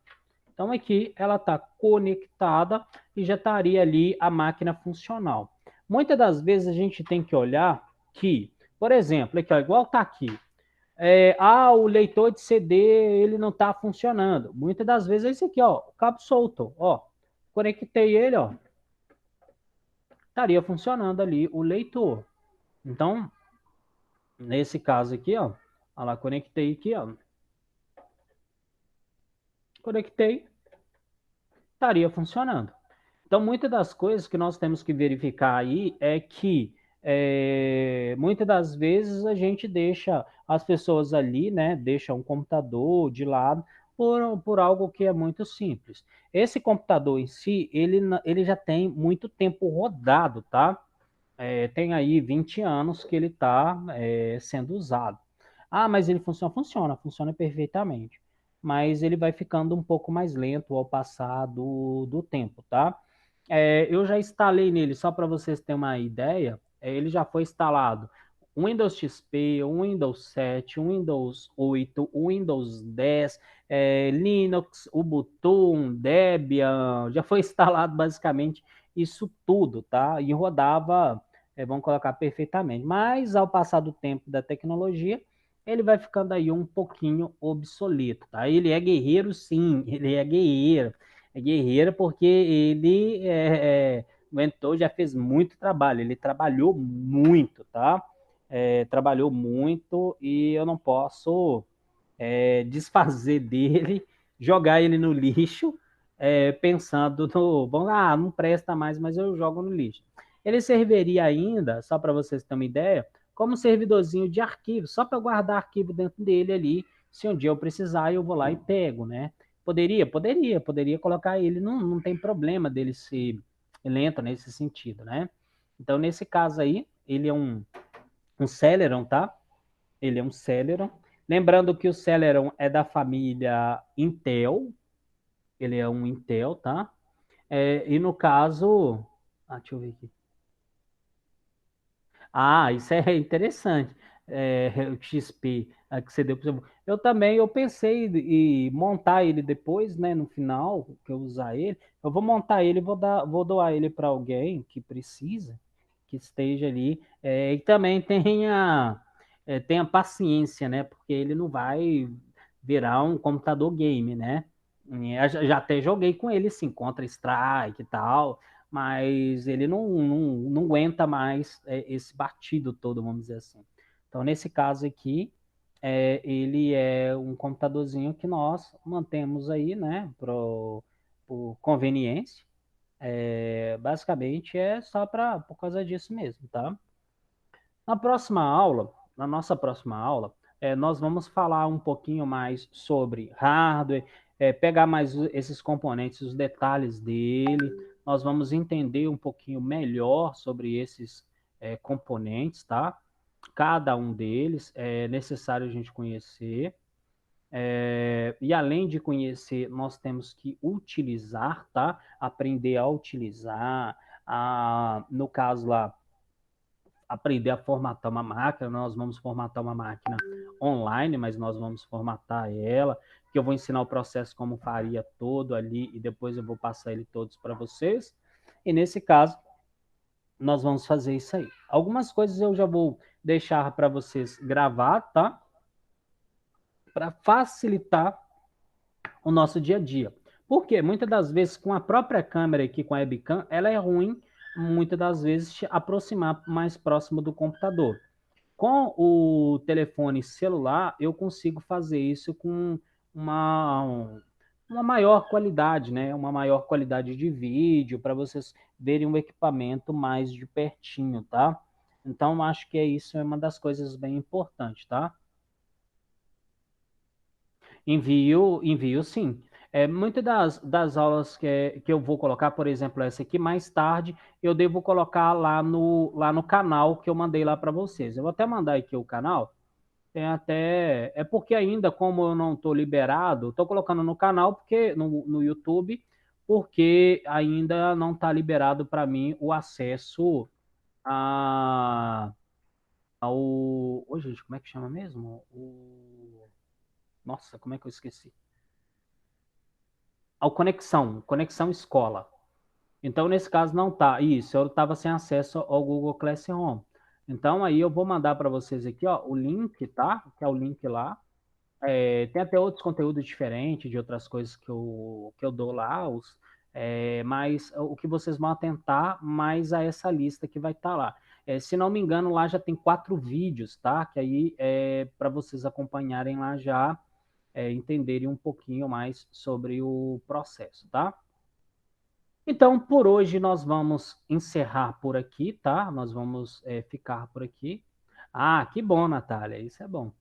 Speaker 1: Então, aqui ela está conectada e já estaria ali a máquina funcional. Muitas das vezes a gente tem que olhar que, por exemplo, aqui, ó, igual está aqui, o leitor de CD ele não está funcionando. Muitas das vezes é isso aqui, ó, o cabo solto, ó, conectei ele, ó, estaria funcionando ali o leitor. Então, nesse caso aqui, ó lá, conectei aqui, ó, conectei, estaria funcionando. Então, muitas das coisas que nós temos que verificar aí é que muitas das vezes a gente deixa as pessoas ali, né? Deixa um computador de lado por algo que é muito simples. Esse computador em si, ele já tem muito tempo rodado, tá? Tem aí 20 anos que ele está sendo usado. Ah, mas ele funciona perfeitamente. Mas ele vai ficando um pouco mais lento ao passar do tempo, tá? Eu já instalei nele, só para vocês terem uma ideia, ele já foi instalado um Windows XP, um Windows 7, um Windows 8, um Windows 10, Linux, Ubuntu, Debian, já foi instalado basicamente isso tudo, tá? E rodava, vamos colocar perfeitamente. Mas ao passar do tempo da tecnologia, ele vai ficando aí um pouquinho obsoleto, tá? Ele é guerreiro, sim, ele é guerreiro. É guerreiro porque ele aguentou, já fez muito trabalho, ele trabalhou muito, tá? Trabalhou muito e eu não posso desfazer dele, jogar ele no lixo, pensando no, bom, não presta mais, mas eu jogo no lixo. Ele serviria ainda, só para vocês terem uma ideia, como um servidorzinho de arquivo, só para guardar arquivo dentro dele ali, se um dia eu precisar, eu vou lá e pego, né? Poderia colocar ele, não tem problema dele ser lento nesse sentido, né? Então, nesse caso aí, ele é um Celeron, tá? Ele é um Celeron. Lembrando que o Celeron é da família Intel, ele é um Intel, tá? E no caso, deixa eu ver aqui. Isso é interessante. O XP que você deu para eu também, eu pensei em montar ele depois, né, no final, que eu usar ele, eu vou montar ele e vou doar ele para alguém que precisa, que esteja ali, e também tenha paciência, né, porque ele não vai virar um computador game, né? Já até joguei com ele, sim, Counter-Strike e tal, mas ele não aguenta mais esse batido todo, vamos dizer assim. Então, nesse caso aqui, ele é um computadorzinho que nós mantemos aí, né, por conveniência. Basicamente é só por causa disso mesmo, tá? Na nossa próxima aula, nós vamos falar um pouquinho mais sobre hardware, pegar mais esses componentes, os detalhes dele. Nós vamos entender um pouquinho melhor sobre esses componentes, tá? Cada um deles é necessário a gente conhecer. E além de conhecer, nós temos que utilizar, tá? Aprender a utilizar, no caso lá, aprender a formatar uma máquina. Nós vamos formatar uma máquina online, mas nós vamos formatar ela, que eu vou ensinar o processo como faria todo ali e depois eu vou passar ele todos para vocês. E nesse caso, nós vamos fazer isso aí. Algumas coisas eu já vou deixar para vocês gravar, tá? Para facilitar o nosso dia a dia. Porque muitas das vezes com a própria câmera aqui, com a webcam, ela é ruim, muitas das vezes, aproximar mais próximo do computador. Com o telefone celular, eu consigo fazer isso com uma maior qualidade, né? Uma maior qualidade de vídeo, para vocês verem o equipamento mais de pertinho, tá? Então, acho que isso é uma das coisas bem importantes, tá? Envio sim. Muitas das aulas que eu vou colocar, por exemplo, essa aqui, mais tarde, eu devo colocar lá no canal que eu mandei lá para vocês. Eu vou até mandar aqui o canal. Tem até. É porque ainda, como eu não estou liberado, estou colocando no canal, porque no YouTube, porque ainda não está liberado para mim o acesso a, ao. Ô, gente, como é que chama mesmo? Nossa, como é que eu esqueci? Ao Conexão Escola. Então, nesse caso, não tá. Isso, eu estava sem acesso ao Google Classroom. Então, aí eu vou mandar para vocês aqui, ó, o link, tá? Que é o link lá. Tem até outros conteúdos diferentes, de outras coisas que eu dou lá, mas o que vocês vão atentar mais a essa lista que vai estar lá. Se não me engano, lá já tem 4 vídeos, tá? Que aí é para vocês acompanharem lá já, entenderem um pouquinho mais sobre o processo, tá? Então, por hoje nós vamos encerrar por aqui, tá? Nós vamos ficar por aqui. Ah, que bom, Natália, isso é bom.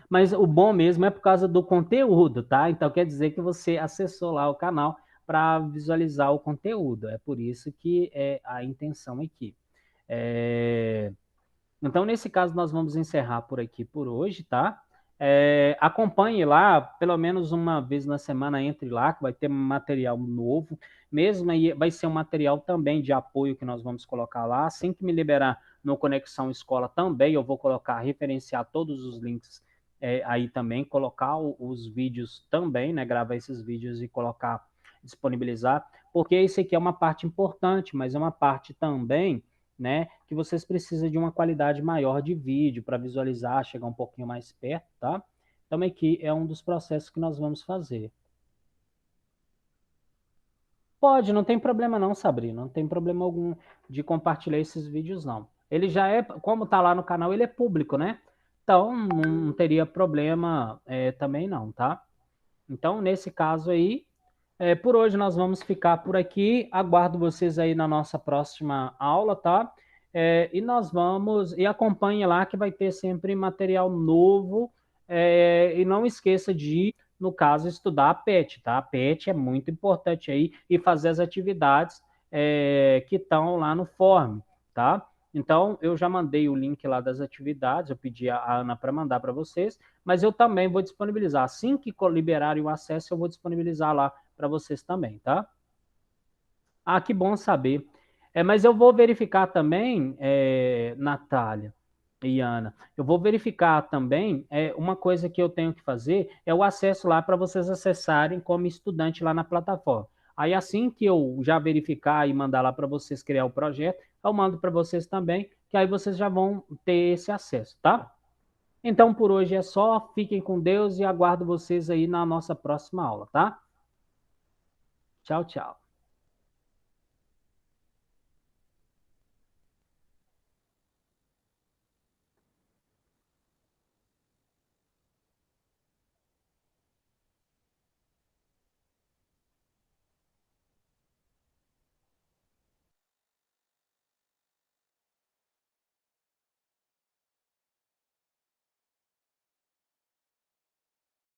Speaker 1: Mas o bom mesmo é por causa do conteúdo, tá? Então quer dizer que você acessou lá o canal para visualizar o conteúdo. É por isso que é a intenção aqui. Então, nesse caso, nós vamos encerrar por aqui por hoje, tá? Acompanhe lá, pelo menos uma vez na semana, entre lá, que vai ter material novo. Mesmo aí, vai ser um material também de apoio que nós vamos colocar lá. Assim que me liberar no Conexão Escola também, eu vou colocar, referenciar todos os links aí também, colocar os vídeos também, né? Gravar esses vídeos e colocar, disponibilizar, porque isso aqui é uma parte importante, mas é uma parte também, né, que vocês precisam de uma qualidade maior de vídeo para visualizar, chegar um pouquinho mais perto, tá? Então aqui é um dos processos que nós vamos fazer. Pode, não tem problema não, Sabrina, não tem problema algum de compartilhar esses vídeos não. Ele já é, como tá lá no canal, ele é público, né? Então não teria problema também não, tá? Então nesse caso aí, por hoje nós vamos ficar por aqui. Aguardo vocês aí na nossa próxima aula, tá? E nós vamos, e acompanhe lá que vai ter sempre material novo. E não esqueça de, no caso, estudar a PET, tá? A PET é muito importante aí e fazer as atividades que estão lá no form, tá? Então, eu já mandei o link lá das atividades, eu pedi a Ana para mandar para vocês, mas eu também vou disponibilizar. Assim que liberarem o acesso, eu vou disponibilizar lá para vocês também, tá? Ah, que bom saber. Mas eu vou verificar também, Natália e Ana, eu vou verificar também, uma coisa que eu tenho que fazer é o acesso lá para vocês acessarem como estudante lá na plataforma. Aí assim que eu já verificar e mandar lá para vocês criar o projeto, eu mando para vocês também, que aí vocês já vão ter esse acesso, tá? Então por hoje é só, fiquem com Deus e aguardo vocês aí na nossa próxima aula, tá? Tchau, tchau.